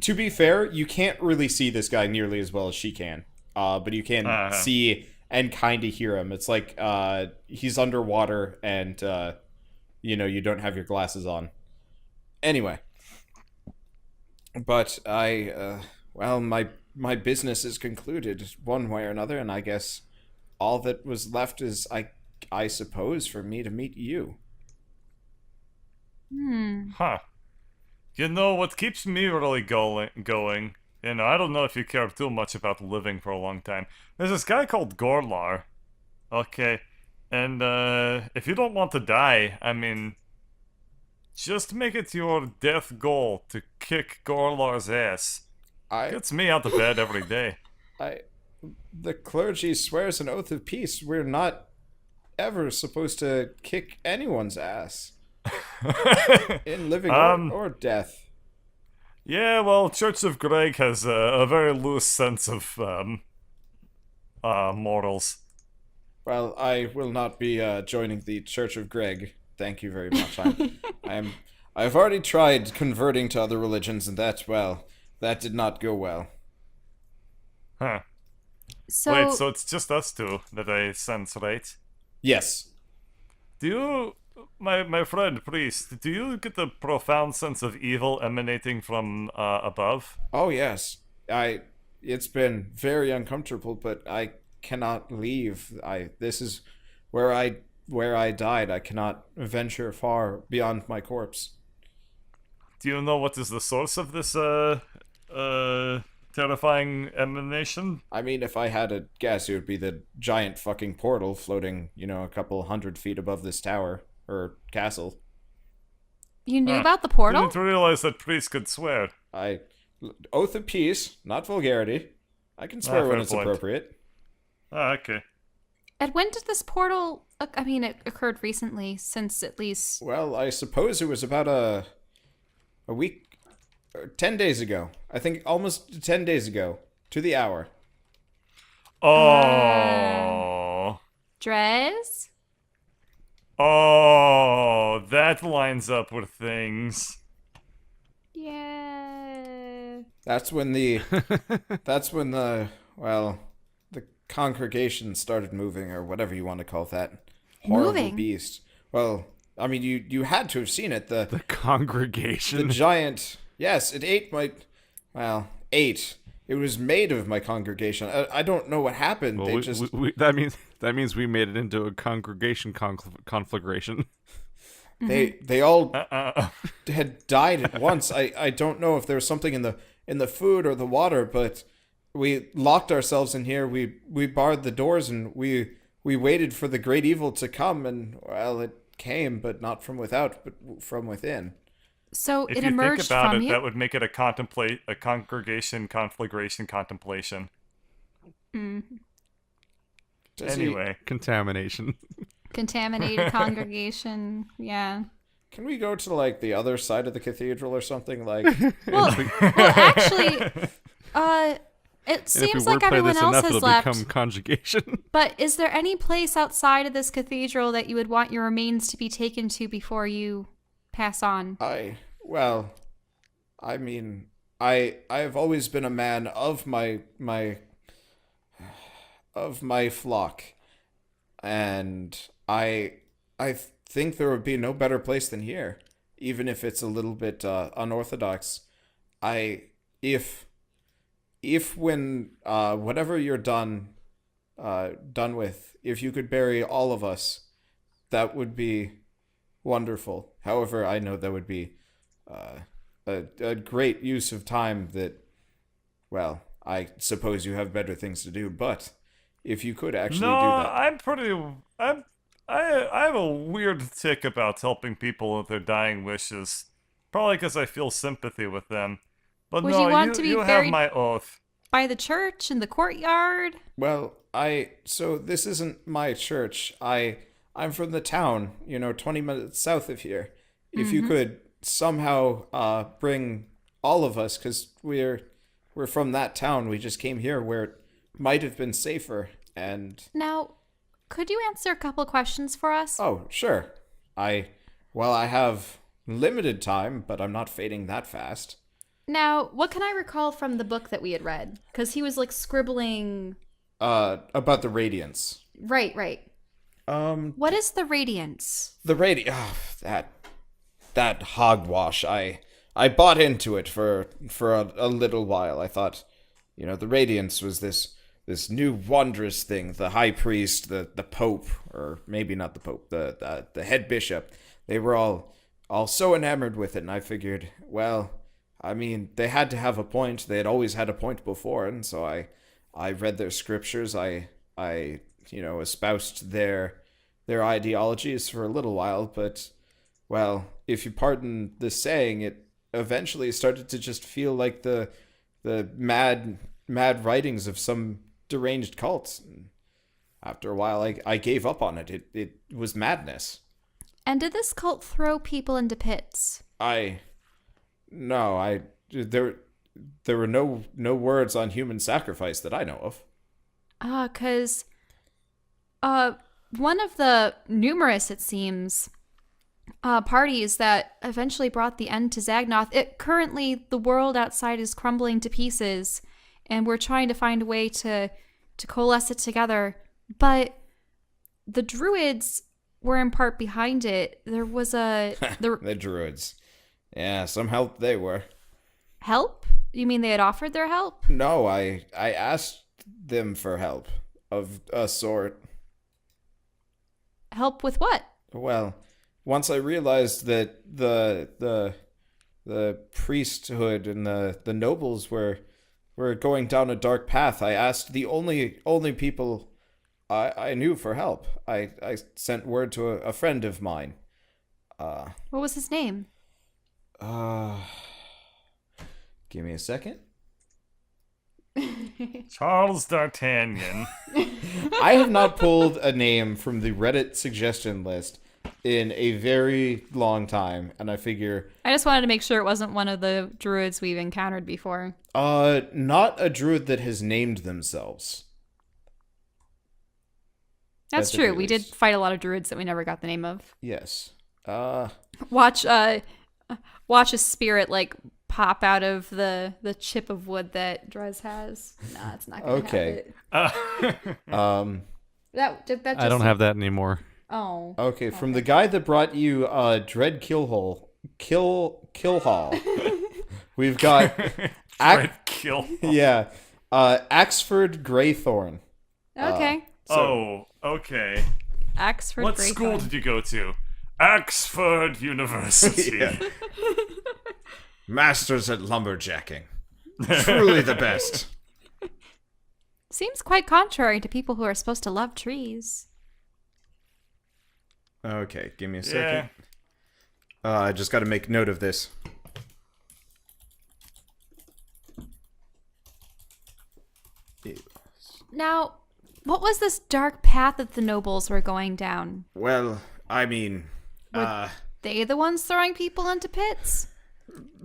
To be fair, you can't really see this guy nearly as well as she can. But you can see and kind of hear him. It's like he's underwater and, you don't have your glasses on. Anyway. But my business is concluded one way or another, and I guess all that was left is, I suppose, for me to meet you. Huh. You know, what keeps me really going, I don't know if you care too much about living for a long time. There's this guy called Gorlar. Okay. And, if you don't want to die, I mean, just make it your death goal to kick Gorlar's ass. Gets me out of bed every day. The clergy swears an oath of peace. We're not ever supposed to kick anyone's ass. In living or death. Yeah, well, Church of Greg has a very loose sense of, morals. Well, I will not be joining the Church of Greg. Thank you very much. I've already tried converting to other religions, and that did not go well. Huh. So, Wait, so it's just us two that I sense, right? Yes. Do you, my friend priest, do you get a profound sense of evil emanating from above? Oh yes. It's been very uncomfortable, but I cannot leave. This is where I died. I cannot venture far beyond my corpse. Do you know what is the source of this terrifying emanation? I mean, if I had a guess, it would be the giant fucking portal floating, a couple 100 feet above this tower or castle. you knew about the portal? Didn't realize that priests could swear. Oath of peace, not vulgarity. I can swear when fair it's point. appropriate. Okay. And when did this portal... it occurred recently, since at least... Well, I suppose it was about a week, 10 days ago. I think almost 10 days ago, to the hour. Oh. Drez? Oh, that lines up with things. Yeah. That's when the congregation started moving, or whatever you want to call that. Horrible Moving? beast. Well, I mean, you had to have seen it. The congregation. The giant. Yes, it ate ate. It was made of my congregation. I don't know what happened. Well, that means we made it into a congregation conflagration. They all had died at once. I don't know if there was something in the food or the water, but we locked ourselves in here. We barred the doors, and we waited for the great evil to come, and well, it came, but not from without, but from within. So If it you emerged think about from it, you? that would make it a congregation conflagration contemplation. Anyway. Contamination. Contaminated congregation, yeah. Can we go to the other side of the cathedral or something? Well, actually, it And seems if we like wordplay everyone this else enough, has it'll left. become conjugation. But is there any place outside of this cathedral that you would want your remains to be taken to before you pass on? I mean, I have always been a man of my flock, and I think there would be no better place than here, even if it's a little bit unorthodox. I if when whatever you're done with, if you could bury all of us, that would be wonderful. However, I know that would be a great use of time that, well, I suppose you have better things to do, but if you could actually No, do that. I have a weird tick about helping people with their dying wishes. Probably because I feel sympathy with them. But Would no, you want to be you have buried- my oath. By the church in the courtyard? Well, so this isn't my church. I'm from the town, 20 minutes south of here. If you could somehow bring all of us, because we're from that town. We just came here where it might have been safer. And Now, could you answer a couple questions for us? oh, sure. I have limited time, but I'm not fading that fast. Now, what can I recall from the book that we had read? Because he was like scribbling. About the radiance. Right. What is the radiance? The that hogwash. I bought into it for a little while. I thought, the radiance was this new wondrous thing. The high priest, the pope, or maybe not the pope, the head bishop. They were all so enamored with it, and I figured, well, I mean, they had to have a point. They had always had a point before, and so I read their scriptures. I espoused their ideologies for a little while, but, well, if you pardon the saying, it eventually started to just feel like the mad writings of some deranged cult. And after a while, I gave up on it. It was madness. And did this cult throw people into pits? There were no words on human sacrifice that I know of. Because one of the numerous, it seems, parties that eventually brought the end to Zagnoth, currently the world outside is crumbling to pieces, and we're trying to find a way to coalesce it together. But the druids were in part behind it. There was The druids. Yeah, some help they were. Help? You mean they had offered their help? No, I asked them for help of a sort. Help with what? Well, once I realized that the priesthood and the nobles were going down a dark path, I asked the only people I knew for help. I sent word to a friend of mine. What was his name? Give me a second. Charles D'Artagnan. I have not pulled a name from the Reddit suggestion list in a very long time, and I figure I just wanted to make sure it wasn't one of the druids we've encountered before. not a druid that has named themselves. That's At the true. very We did least. fight a lot of druids that we never got the name of. Yes. Watch a spirit like pop out of the chip of wood that Drez has. Nah, it's not gonna Okay. have it. That just, I don't have that anymore. Oh. Okay, from the guy that brought you Dread Killhall, we've got Red kill. yeah, Axford Greythorn. Okay. Oh, okay. Axford. What Greythorn. school did you go to? Oxford University. Yeah. Masters at lumberjacking. Truly the best. Seems quite contrary to people who are supposed to love trees. Okay, give me a Yeah. second. I just got to make note of this. Now, what was this dark path that the nobles were going down? Well, I mean, They the ones throwing people into pits?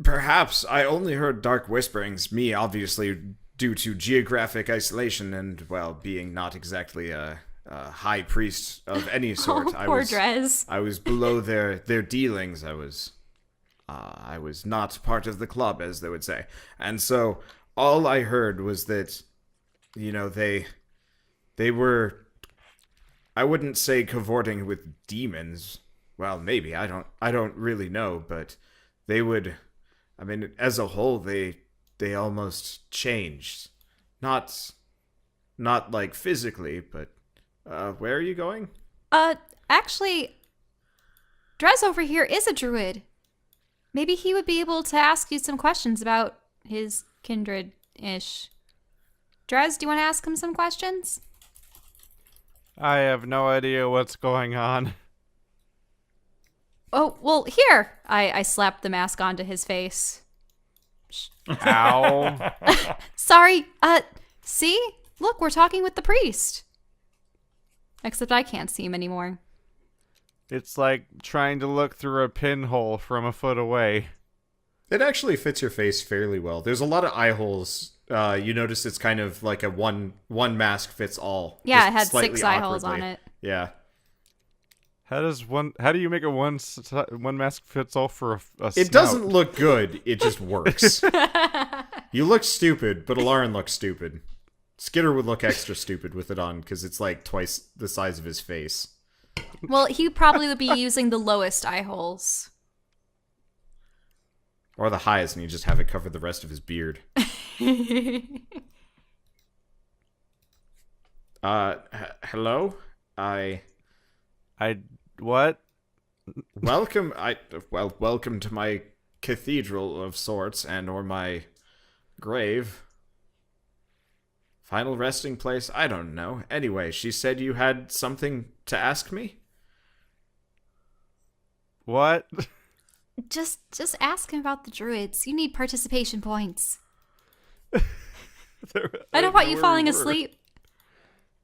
perhaps I only heard dark whisperings. Me, obviously, due to geographic isolation and, well, being not exactly a high priest of any sort. Oh, poor Drez. I was below their dealings. I was not part of the club, as they would say. And so all I heard was that, they were. I wouldn't say cavorting with demons. Well, maybe. I don't really know, but they would, I mean, as a whole they almost changed. Not like physically, but where are you going? Actually, Drez over here is a druid. Maybe he would be able to ask you some questions about his kindred-ish. Drez, do you want to ask him some questions? I have no idea what's going on. Oh, well, here. I slapped the mask onto his face. Ow. Sorry, see? Look, we're talking with the priest. Except I can't see him anymore. It's like trying to look through a pinhole from a foot away. It actually fits your face fairly well. There's a lot of eye holes. You notice it's kind of like a one mask fits all. Yeah, just it had slightly 6 eye holes on awkwardly. it. Yeah. How do you make a one mask fits all for a It snout? doesn't look good. It just works. You look stupid, but Alarin looks stupid. Skitter would look extra stupid with it on because it's like twice the size of his face. Well, he probably would be using the lowest eye holes. Or the highest, and you just have it cover the rest of his beard. Hello? What? Welcome, welcome to my cathedral of sorts, and or my grave. Final resting place? I don't know. Anyway, she said you had something to ask me? What? Just ask him about the druids. You need participation points. I don't want you falling asleep.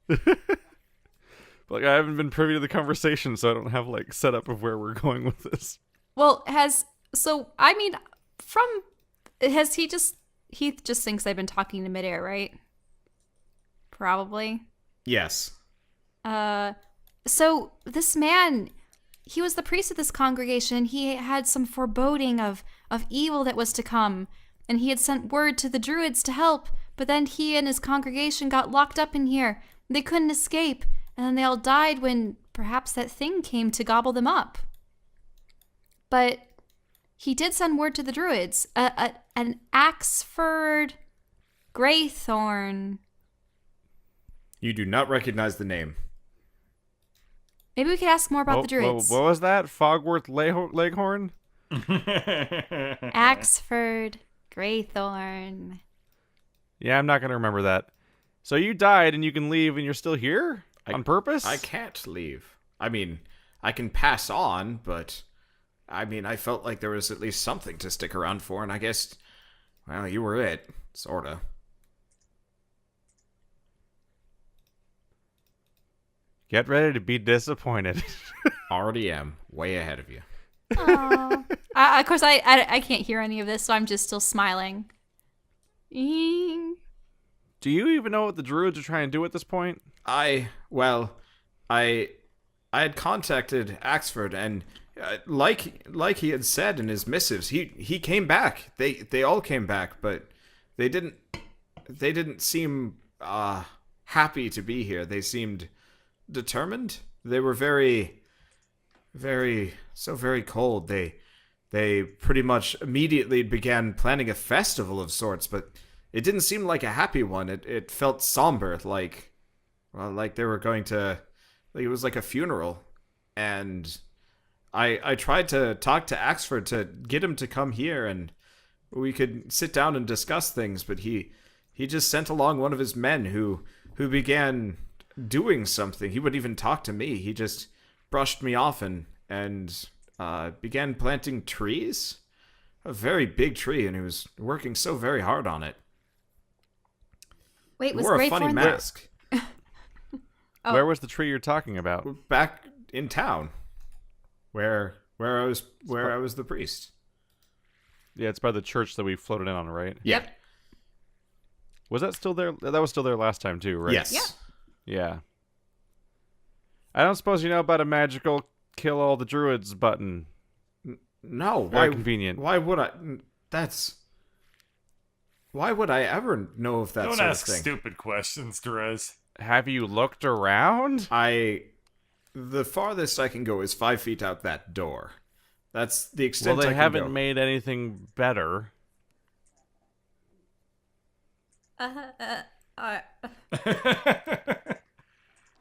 Like, I haven't been privy to the conversation, so I don't have, like, setup of where we're going with this. Well, he just thinks they've been talking to midair, right? Probably. Yes. So this man, he was the priest of this congregation. He had some foreboding of evil that was to come, and he had sent word to the druids to help, but then he and his congregation got locked up in here. They couldn't escape, and then they all died when perhaps that thing came to gobble them up. But he did send word to the druids. An Axford Greythorn. You do not recognize the name. Maybe we could ask more about the druids. What was that? Fogworth Leghorn? Axford Greythorn. Yeah, I'm not going to remember that. So you died and you can leave and you're still here? On purpose? I can't leave. I mean, I can pass on, but I mean, I felt like there was at least something to stick around for, and I guess, well, you were it, sorta. Get ready to be disappointed. Already am. Way ahead of you. Of course, I can't hear any of this, so I'm just still smiling. Do you even know what the druids are trying to do at this point? I had contacted Axford, and like he had said in his missives, he came back. They all came back, but they didn't seem happy to be here. They seemed determined. They were very cold. They pretty much immediately began planning a festival of sorts, but it didn't seem like a happy one. It felt somber, like they were going to, like it was like a funeral. And I tried to talk to Axford to get him to come here and we could sit down and discuss things, but he just sent along one of his men who began doing something. He wouldn't even talk to me. He just brushed me off and began planting trees. A very big tree, and he was working so very hard on it. Wait, He was wore a funny Greythorn mask. Oh. Where was the tree you're talking about? Back in town, where I was the priest. Yeah, it's by the church that we floated in on, right? Yeah. Yep. Was that still there? That was still there last time too, right? Yes. Yeah. Yeah. I don't suppose you know about a magical kill all the druids button. No. Very Why? convenient. Why would I? Why would I ever know of that Don't sort ask of thing? stupid questions, Derez. Have you looked around? I the farthest I can go is 5 feet out that door. That's the extent Well, I they can haven't go. made anything better.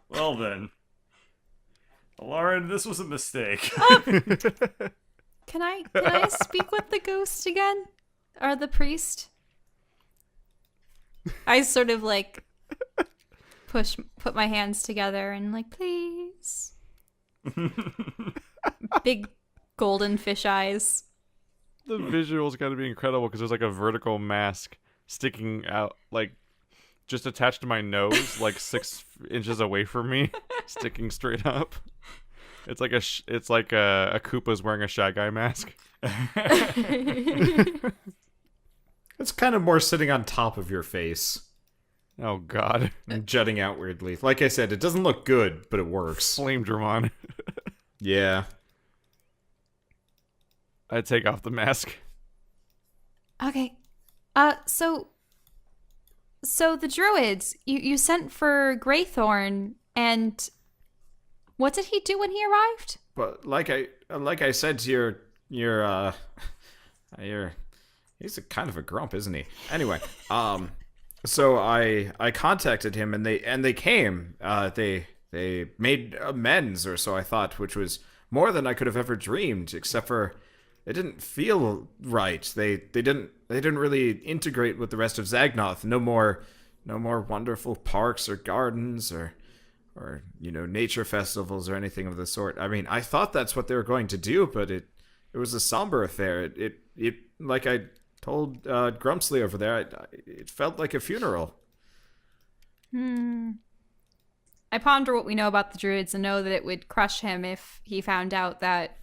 Well then. Lauren, this was a mistake. Can I speak with the ghost again? Or the priest? I sort of like put my hands together and like, please. Big golden fish eyes. The visual's got to be incredible because there's like a vertical mask sticking out, like just attached to my nose, like 6 inches away from me, sticking straight up. It's like a Koopa's wearing a Shy Guy mask. It's kind of more sitting on top of your face Oh God, and jutting out weirdly. Like I said, it doesn't look good, but it works. Flame Dramon. Yeah. I take off the mask. Okay. So the druids, you sent for Greythorn, and what did he do when he arrived? But like I said to your he's a kind of a grump, isn't he? Anyway, so I contacted him and they came. They made amends, or so I thought, which was more than I could have ever dreamed. Except for it didn't feel right. They didn't really integrate with the rest of Zagnoth. No more wonderful parks or gardens or nature festivals or anything of the sort. I mean, I thought that's what they were going to do, but it was a somber affair. It like I told Grumpsley over there, it felt like a funeral. I ponder what we know about the druids and know that it would crush him if he found out that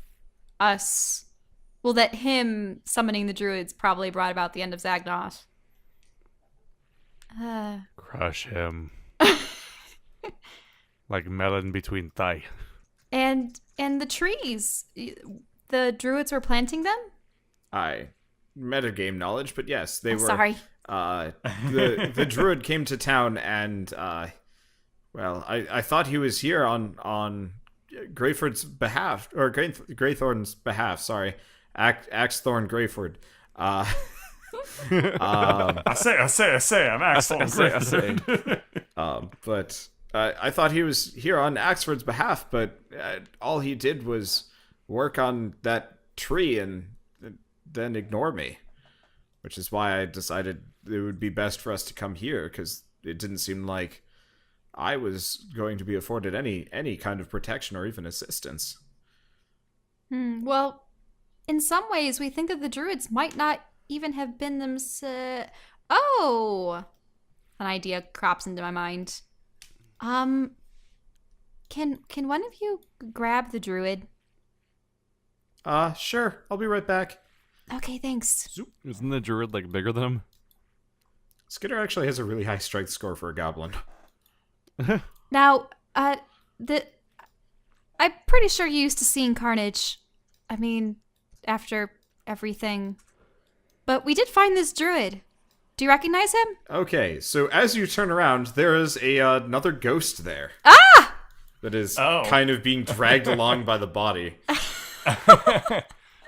that him summoning the druids probably brought about the end of Zagnoth. Crush him. Like melon between thigh. And the trees, the druids were planting them? I metagame knowledge, but yes, they were. Sorry. The druid came to town and I thought he was here on Greyford's behalf, or Greythorn's behalf. Sorry, Axethorn Greyford. I say, I'm Axel. I say. But I thought he was here on Axford's behalf, but all he did was work on that tree and then ignore me, which is why I decided it would be best for us to come here, because it didn't seem like I was going to be afforded any kind of protection or even assistance. Well, in some ways, we think that the druids might not even have been themselves. Oh! An idea crops into my mind. Can one of you grab the druid? Sure. I'll be right back. Okay, thanks. Isn't the druid like bigger than him? Skitter actually has a really high strength score for a goblin. Now, I'm pretty sure you're used to seeing carnage. I mean, after everything. But we did find this druid. Do you recognize him? Okay, so as you turn around, there is another ghost there. Ah! That is kind of being dragged along by the body.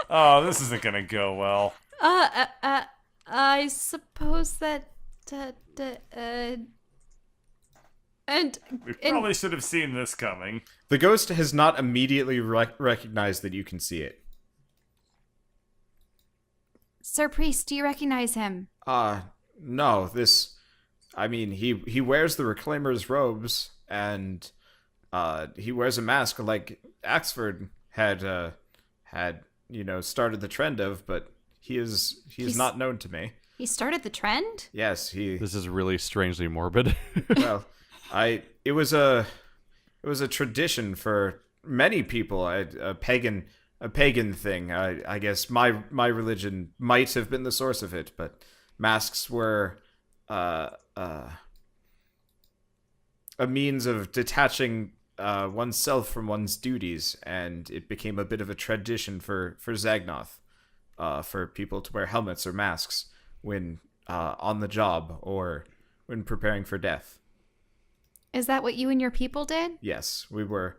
Oh, this isn't gonna go well. I suppose that, We probably should have seen this coming. The ghost has not immediately recognized that you can see it. Sir Priest, do you recognize him? No, he wears the Reclaimer's robes, and, he wears a mask like Axford had started the trend of, but he's not known to me. He started the trend? Yes, This is really strangely morbid. well, it was a tradition for many people, a pagan thing. I guess my religion might have been the source of it, but masks were a means of detaching oneself from one's duties, and it became a bit of a tradition for Zagnoth, for people to wear helmets or masks when on the job or when preparing for death. Is that what you and your people did? Yes, we were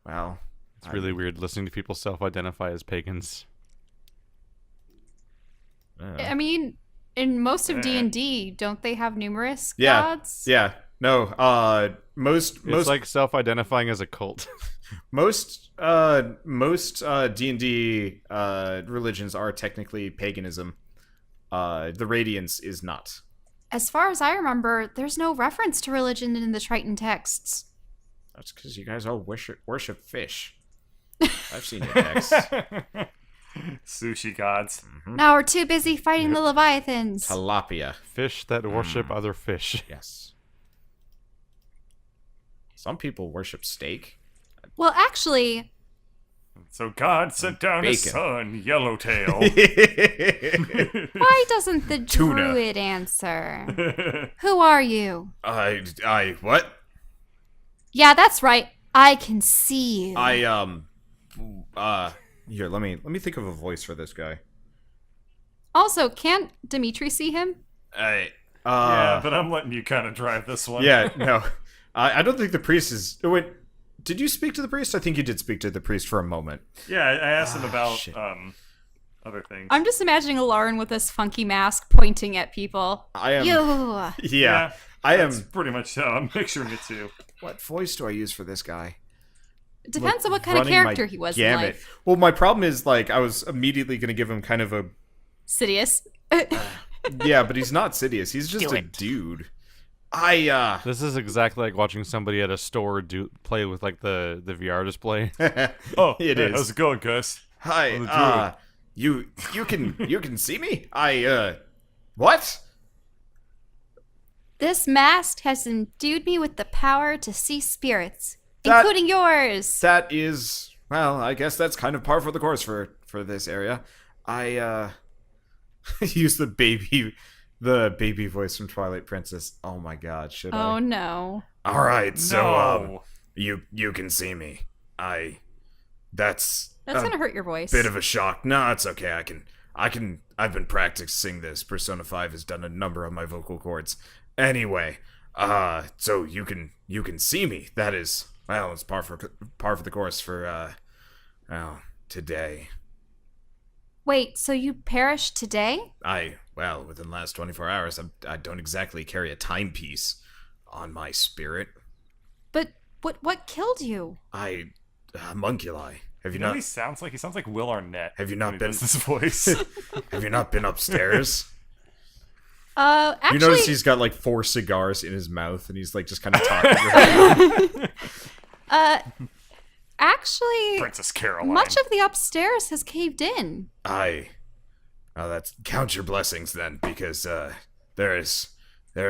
well, It's really weird listening to people self-identify as pagans. I mean, in most of Yeah. D&D, don't they have numerous Yeah, gods? yeah. No, most It's like self-identifying as a cult. most D&D religions are technically paganism. The Radiance is not. As far as I remember, there's no reference to religion in the Triton texts. That's because you guys all worship fish. I've seen your texts. Sushi gods. Now we're too busy fighting the Leviathans. Tilapia. Fish that worship other fish. Yes. Some people worship steak. Well, actually, So God sent down his Bacon. son, Yellowtail. why doesn't the Tuna. druid answer? Who are you? What? Yeah, that's right. I can see you. Here, let me think of a voice for this guy. Also, can't Dimitri see him? Yeah, but I'm letting you kind of drive this one. Yeah, no. I don't think the priest is... Wait, did you speak to the priest? I think you did speak to the priest for a moment. Yeah, I asked him about shit. other things. I'm just imagining Lauren with this funky mask pointing at people. I am... You. Yeah, I am... That's pretty much how I'm picturing it too. What voice do I use for this guy? It depends on what kind of Running my character he was in gamut. life. Well, my problem is, like, I was immediately going to give him kind of a... Sidious. Yeah, but he's not Sidious. He's just a dude. This is exactly like watching somebody at a store play with like the VR display. Oh, It hey, is. how's it going, Gus? Hi, you can see me? What? This mask has endued me with the power to see spirits, That- including yours. That is, well, I guess that's kind of par for the course for this area. I use the baby voice from Twilight Princess. Oh my god, should Oh I? no. All right, so No. you can see me. That's That's a gonna hurt your voice. bit of a shock. No, it's okay. I've been practicing this. Persona 5 has done a number of my vocal cords. Anyway, so you can see me. That is, well, it's par for the course for today. Wait, so you perished today? Well, within the last 24 hours, I don't exactly carry a timepiece on my spirit. But what killed you? Homunculi. Have you You know what not? he sounds like? He sounds like Will Arnett. Have you not when he been- does this voice? Have you not been upstairs? Actually, You notice he's got like 4 cigars in his mouth, and he's like just kind of talking. actually, Princess Caroline. much of the upstairs has caved in. That's count your blessings then, because there is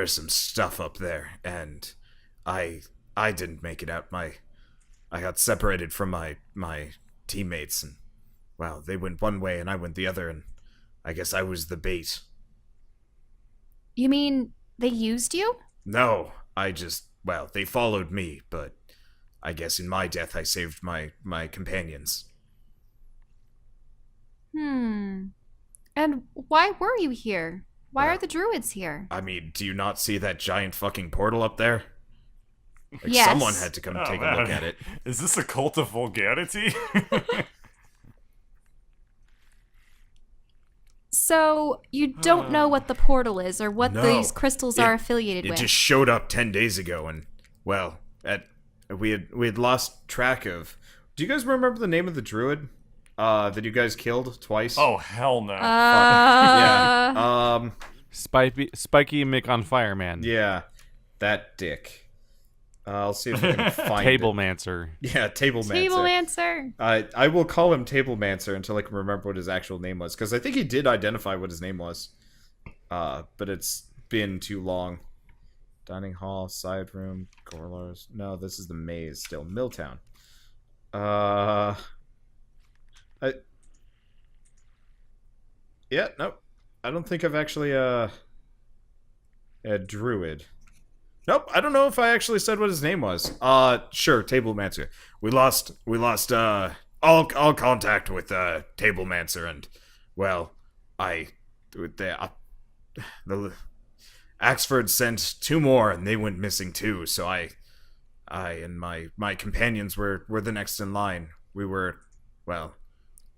some stuff up there, and I didn't make it out. I got separated from my teammates, and well, they went one way and I went the other, and I guess I was the bait. You mean they used you? No, they followed me, but I guess in my death I saved my companions. And why were you here? Why are the druids here? I mean, do you not see that giant fucking portal up there? Like, Yes. someone had to come Oh, take a look man. at it. Is this a cult of vulgarity? So you don't know what the portal is or what No. these crystals are It- affiliated It with. just showed up 10 days ago, and well, we had lost track of. Do you guys remember the name of the druid that you guys killed twice? Oh, hell no. yeah. Spiky Mick on Fire Man. Yeah, that dick. I'll see if I can find it. Tablemancer. Yeah, Tablemancer. Tablemancer. I will call him Tablemancer until I can remember what his actual name was, because I think he did identify what his name was. But it's been too long. Dining hall, side room, Gorlars. No, this is the maze still. Milltown. Yeah, nope. I don't think I've actually a druid. Nope, I don't know if I actually said what his name was. Sure, Tablemancer. We lost all contact with Tablemancer, and well, the Axford sent 2 more, and they went missing too. So I I and my companions were the next in line. We were, well,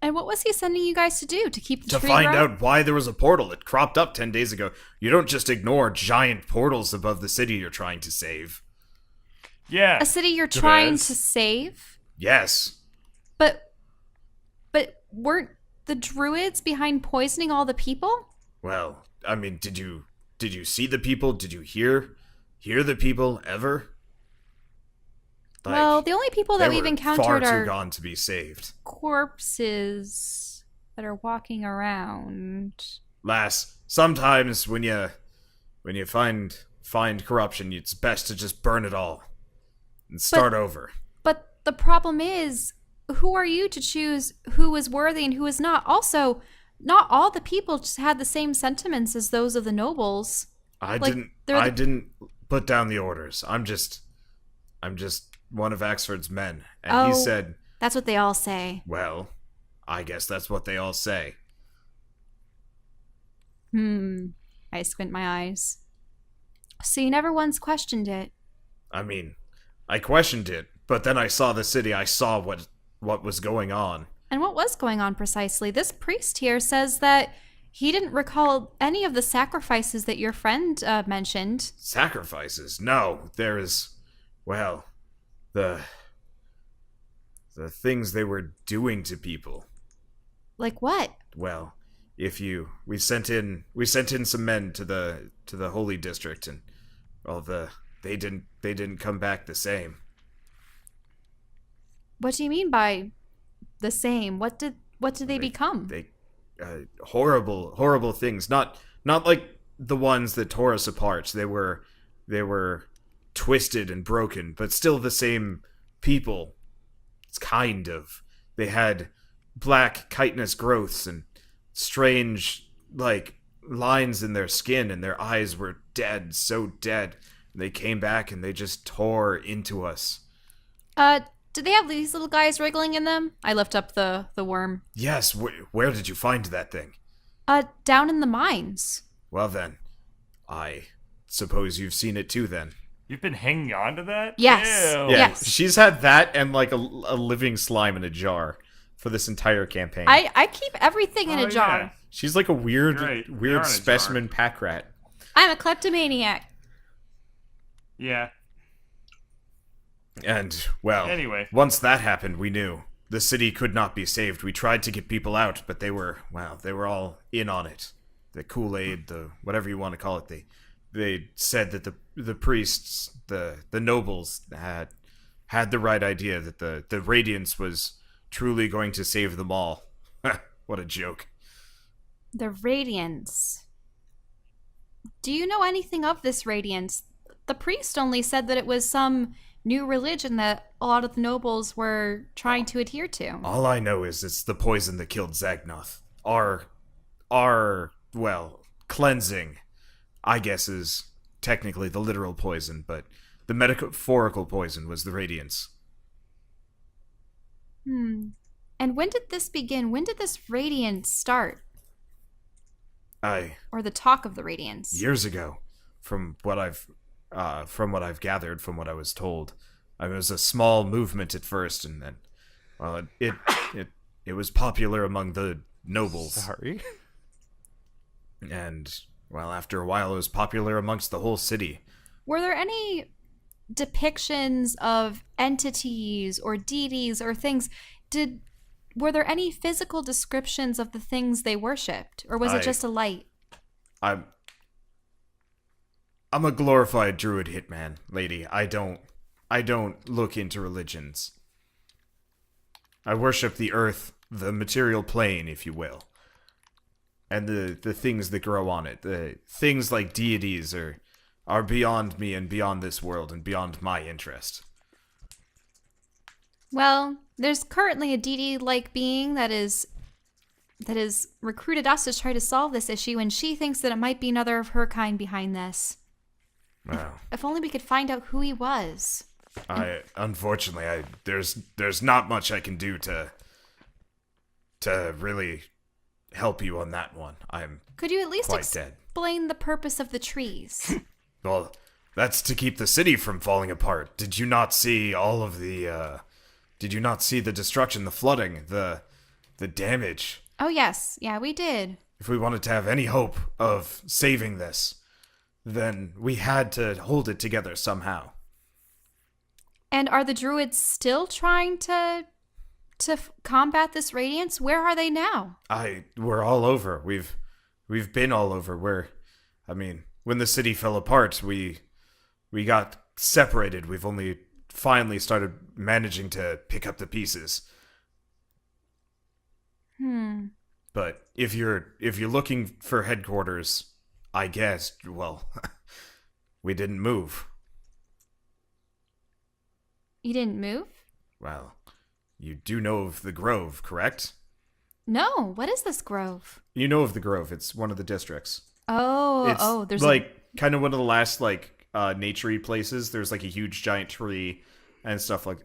And what was he sending you guys to do? To keep the to tree find growing? out why there was a portal. It cropped up 10 days ago. You don't just ignore giant portals above the city you're trying to save. Yeah. A city you're trying Therese. to save? Yes. But weren't the druids behind poisoning all the people? Well, I mean, did you see the people? Did you hear the people ever? Well, the only people that they we've were encountered far too are gone to be saved. corpses that are walking around. Lass, sometimes when you find corruption, it's best to just burn it all and start over. But the problem is, who are you to choose who is worthy and who is not? Also, not all the people just had the same sentiments as those of the nobles. I like, didn't put down the orders. I'm just one of Axford's men, and he said, That's what they all say. well, I guess that's what they all say. I squint my eyes. So you never once questioned it. I mean, I questioned it, but then I saw the city. I saw what was going on. And what was going on precisely? This priest here says that he didn't recall any of the sacrifices that your friend mentioned. Sacrifices? No, there is, well, the things they were doing to people. Like what? Well, we sent in some men to the holy district, and they didn't come back the same. What do you mean by the same? What did they become? They horrible things. Not like the ones that tore us apart. They were twisted and broken, but still the same people. It's kind of. They had black chitinous growths and strange, like, lines in their skin, and their eyes were dead, so dead. And they came back and they just tore into us. Did they have these little guys wriggling in them? I lift up the worm. Yes, where did you find that thing? Down in the mines. Well then, I suppose you've seen it too then. You've been hanging on to that? Yes. Ew. Yeah, Yes. she's had that and like a living slime in a jar for this entire campaign. I keep everything in Oh, a jar. yeah. She's like a weird Right, they are in weird a specimen pack rat. I'm a kleptomaniac. Yeah. And well, Anyway. once that happened, we knew the city could not be saved. We tried to get people out, but they were all in on it. The Kool-Aid, the whatever you want to call it, they said that the priests, the nobles had the right idea that the Radiance was truly going to save them all. What a joke. The Radiance. Do you know anything of this Radiance? The priest only said that it was some new religion that a lot of the nobles were trying to adhere to. All I know is it's the poison that killed Zagnoth. Our cleansing, I guess, is technically the literal poison, but the metaphorical poison was the Radiance. And when did this begin? When did this Radiance start? Or the talk of the Radiance? Years ago, from what I've gathered, from what I was told. It was a small movement at first, and then, well, it was popular among the nobles. Sorry. And, well, after a while, it was popular amongst the whole city. Were there any depictions of entities or deities or things? Were there any physical descriptions of the things they worshipped, or was it just a light? I'm a glorified druid hitman, lady. I don't look into religions. I worship the earth, the material plane, if you will. And the things that grow on it. The things like deities are beyond me and beyond this world and beyond my interest. Well, there's currently a deity-like being that has recruited us to try to solve this issue, and she thinks that it might be another of her kind behind this. Wow. If only we could find out who he was. Unfortunately, there's not much I can do to really help you on that one. I'm Could you at least quite dead. explain the purpose of the trees? Well, That's to keep the city from falling apart. Did you not see all of the, did you not see the destruction, the flooding, the damage? Oh, yes. Yeah, we did. If we wanted to have any hope of saving this, then we had to hold it together somehow. And are the druids still trying to combat this radiance? Where are they now? We're all over. We've been all over. When the city fell apart, we got separated. We've only finally started managing to pick up the pieces. But if you're looking for headquarters, I guess, well, we didn't move. You didn't move? Well, you do know of the Grove, correct? No. What is this grove? You know of the Grove. It's one of the districts. There's kind of one of the last naturey places. There's like a huge giant tree and stuff like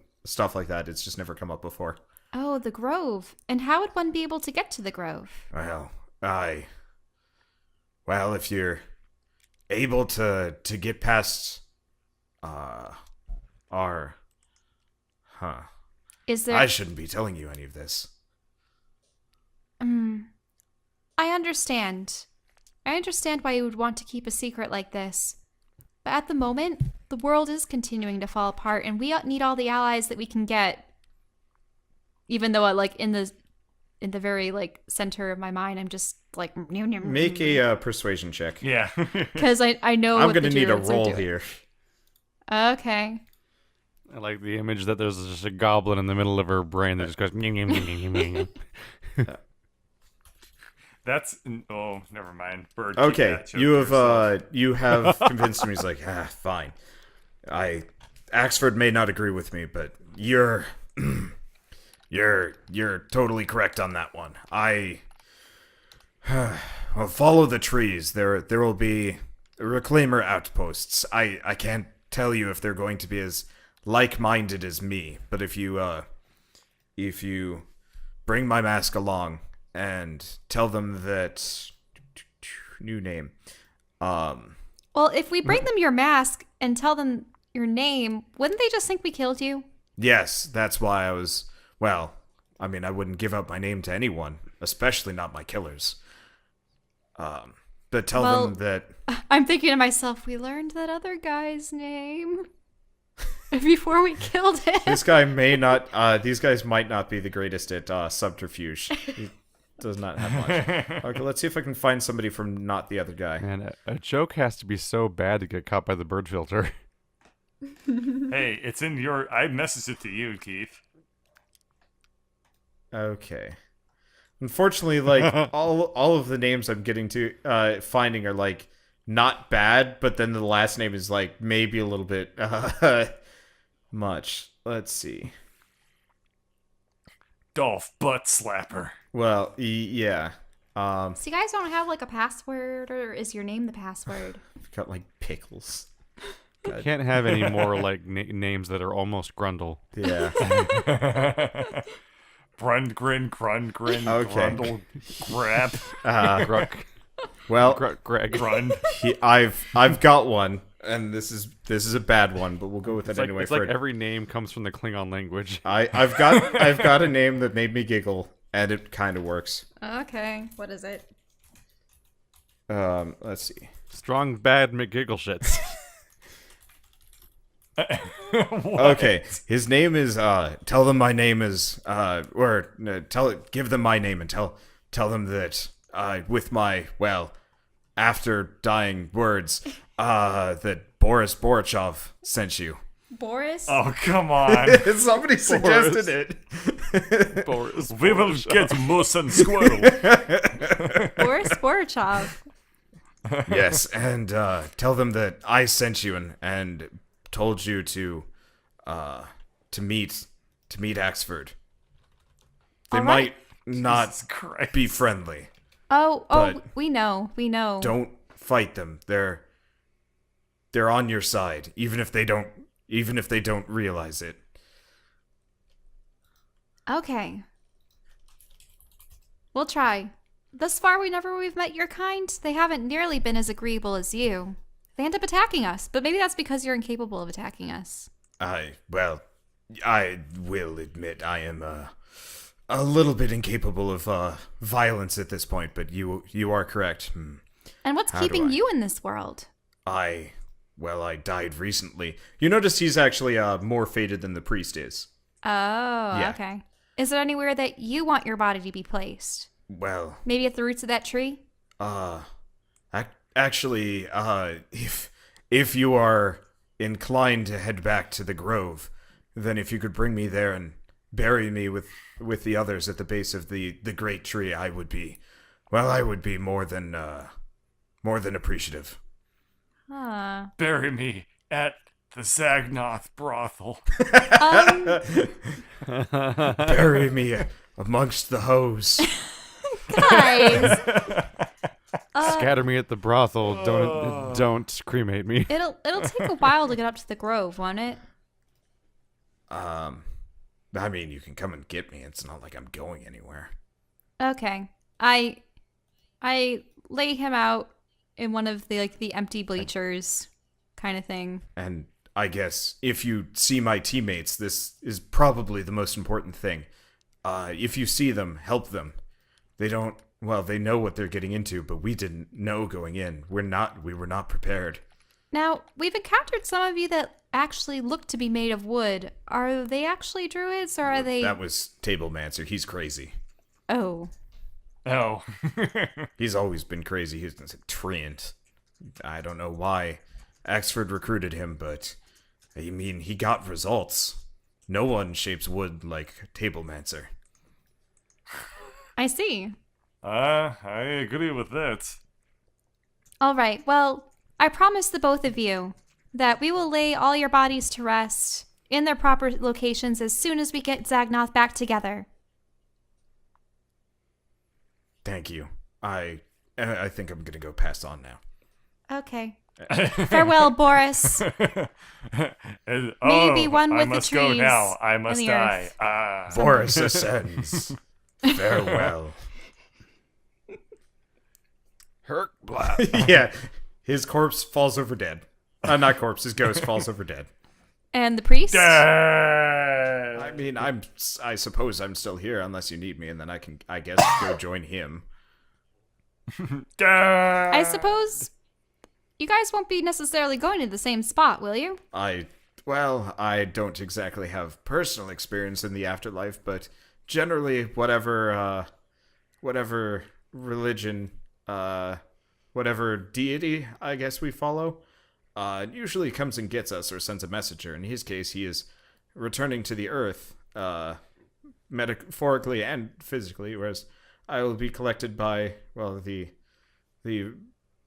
that. It's just never come up before. Oh, the grove. And how would one be able to get to the grove? Well, if you're able to get past Is there I shouldn't be telling you any of this. I understand. I understand why you would want to keep a secret like this. But at the moment, the world is continuing to fall apart, and we need all the allies that we can get. Even though, in the very center of my mind, I'm just like Make a persuasion check. Yeah. because I know I'm what gonna the need a druids are roll doing. here. Okay. I like the image that there's just a goblin in the middle of her brain that just goes. That's never mind. Bird. keep Okay, that joke you to have yourself. you have convinced him. He's like, fine. Axford may not agree with me, but you're totally correct on that one. Well, follow the trees. There will be reclaimer outposts. I can't tell you if they're going to be as like-minded as me, but if you bring my mask along and tell them that new name. Well, if we bring them your mask and tell them your name, wouldn't they just think we killed you? Yes, that's why I was. Well, I wouldn't give up my name to anyone, especially not my killers. But tell them that. I'm thinking to myself, we learned that other guy's name before we killed him. This guy may not. These guys might not be the greatest at subterfuge. He does not have much. Okay, let's see if I can find somebody from not the other guy. Man, a joke has to be so bad to get caught by the bird filter. Hey, it's in your. I messaged it to you, Keith. Okay. Unfortunately, all of the names I'm getting to finding are not bad, but then the last name is maybe a little bit much. Let's see. Dolph Butt Slapper. Well, yeah. So you guys don't have a password, or is your name the password? I've got pickles. You can't have any more names that are almost Grundle. Yeah. Brundgren, Grundgren, Okay. Grundle, Grab, Gruck, Well, Greg. Grund. I've got one, and this is a bad one, but we'll go with it anyway. It's like every name comes from the Klingon language. I've got a name that made me giggle, and it kind of works. Okay, what is it? Let's see. Strong Bad McGiggleshits. Okay, his name is. Tell them my name is. Give them my name and tell them that. With my after dying words, that Boris Borichov sent you. Boris? Oh, come on. Somebody suggested it. Boris. We will get moose and squirrel. Boris Borichov. Yes, and tell them that I sent you and told you to meet Axford. They All right. might not Jesus Christ. be friendly. Oh, But- we know. Don't fight them. They're on your side, even if they don't realize it. Okay. We'll try. Thus far, whenever we've met your kind, they haven't nearly been as agreeable as you. they end up attacking us. But maybe that's because you're incapable of attacking us. I will admit I am a little bit incapable of violence at this point, but you are correct. And what's How do keeping I- you in this world? I died recently. You notice he's actually more faded than the priest is. Oh, okay. Is there anywhere that you want your body to be placed? Well, Maybe at the roots of that tree? actually, if you are inclined to head back to the grove, then if you could bring me there and bury me with the others at the base of the great tree, I would be more than appreciative. Huh. Bury me at the Zagnoth brothel. Bury me amongst the hose. Guys, Scatter me at the brothel. Don't cremate me. it'll take a while to get up to the grove, won't it? I mean, you can come and get me. It's not like I'm going anywhere. Okay. I lay him out in one of the empty bleachers kind of thing. And I guess if you see my teammates, this is probably the most important thing. If you see them, help them. They know what they're getting into, but we didn't know going in. We were not prepared. Now, we've encountered some of you that actually look to be made of wood. Are they actually druids or are they... That was Tablemancer. He's crazy. Oh. Oh. He's always been crazy. He's a treant. I don't know why Axford recruited him, but I mean, he got results. No one shapes wood like Tablemancer. I see. I agree with that. All right. Well, I promise the both of you that we will lay all your bodies to rest in their proper locations as soon as we get Zagnoth back together. Thank you. I think I'm gonna go pass on now. Okay. Farewell, Boris. Maybe one with I the must go trees now. I and must the die. earth. Boris ascends. Farewell. Herc blah. Yeah, his corpse falls over dead. Not corpse, his ghost falls over dead. And the priest? I mean, I suppose I'm still here unless you need me, and then I guess, go join him. I suppose you guys won't be necessarily going to the same spot, will you? I don't exactly have personal experience in the afterlife, but generally, whatever religion, whatever deity, I guess we follow, usually comes and gets us or sends a messenger. In his case, he is returning to the earth, metaphorically and physically, whereas I will be collected by, well, the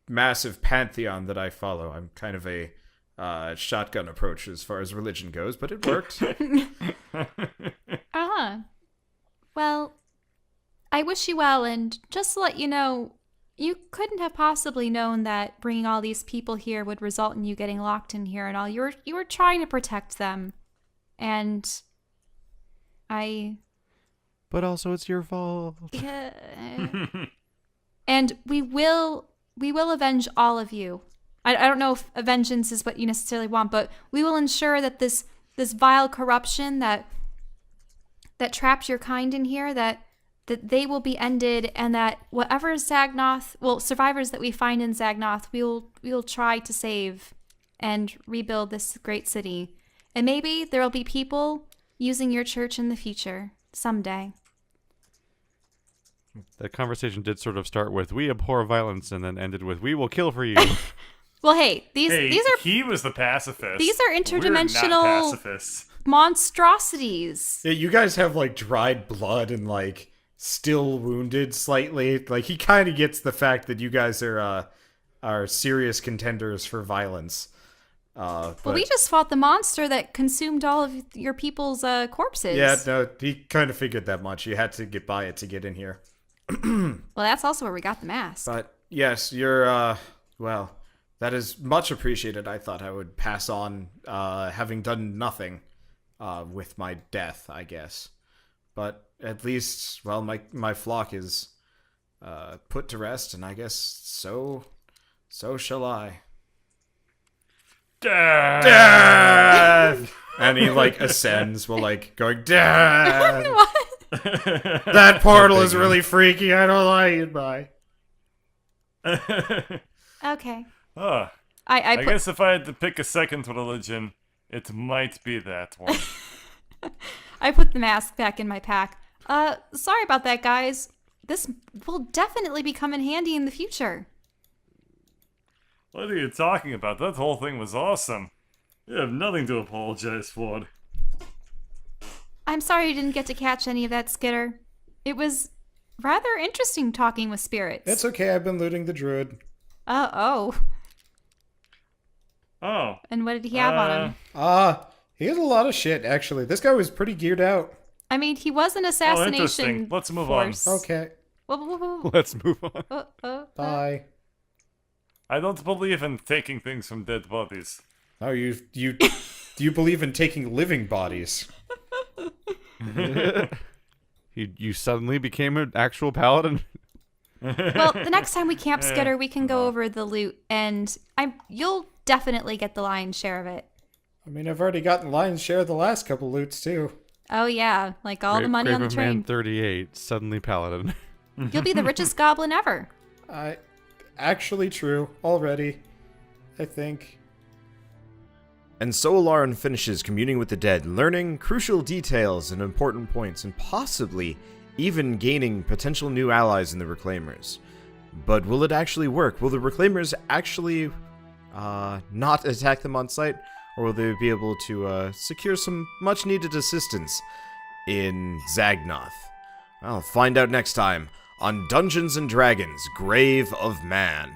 massive pantheon that I follow. I'm kind of a shotgun approach as far as religion goes, but it worked. Well, I wish you well, and just to let you know, you couldn't have possibly known that bringing all these people here would result in you getting locked in here and all. You were trying to protect them, and But also, it's your fault. and we will avenge all of you. I don't know if vengeance is what you necessarily want, but we will ensure that this vile corruption that trapped your kind in here, that they will be ended, and that whatever survivors that we find in Zagnoth, we will try to save and rebuild this great city. And maybe there will be people using your church in the future someday. The conversation did sort of start with "we abhor violence" and then ended with "we will kill for you." Well, hey, these are he was the pacifist. these are We're interdimensional not pacifists. monstrosities. Yeah, you guys have like dried blood and like still wounded slightly. Like he kind of gets the fact that you guys are serious contenders for violence. Well, we just fought the monster that consumed all of your people's corpses. Yeah, no, he kind of figured that much. You had to get by it to get in here. Well, that's also where we got the mask. But yes, you're well, that is much appreciated. I thought I would pass on having done nothing with my death, I guess. But at least, well, my flock is put to rest, and I guess so shall I. Death! And he, like, ascends while, like, going, Death! That portal is really freaky. I don't like it, bye. Okay. I I put, guess if I had to pick a second religion, it might be that one. I put the mask back in my pack. Sorry about that, guys. This will definitely be come in handy in the future. What are you talking about? That whole thing was awesome. You have nothing to apologize for. I'm sorry you didn't get to catch any of that, Skitter. It was rather interesting talking with spirits. It's okay, I've been looting the druid. Oh. Oh. And what did he have on him? He has a lot of shit, actually. This guy was pretty geared out. I mean, he was an interesting. assassination Let's move force. on. Okay, Let's move on. bye. I don't believe in taking things from dead bodies. Oh, you believe in taking living bodies? You suddenly became an actual paladin? Well, the next time we camp Skitter, we can go over the loot, and you'll definitely get the lion's share of it. I mean, I've already gotten lion's share of the last couple loots, too. Oh yeah, like all the money on the Grave of Man train. 38, suddenly paladin. You'll be the richest goblin ever. Actually true, already. I think. And so Lauren finishes communing with the dead, learning crucial details and important points, and possibly even gaining potential new allies in the Reclaimers. But will it actually work? Will the Reclaimers actually not attack them on sight? Or will they be able to secure some much-needed assistance in Zagnoth? I'll find out next time on Dungeons & Dragons: Grave of Man.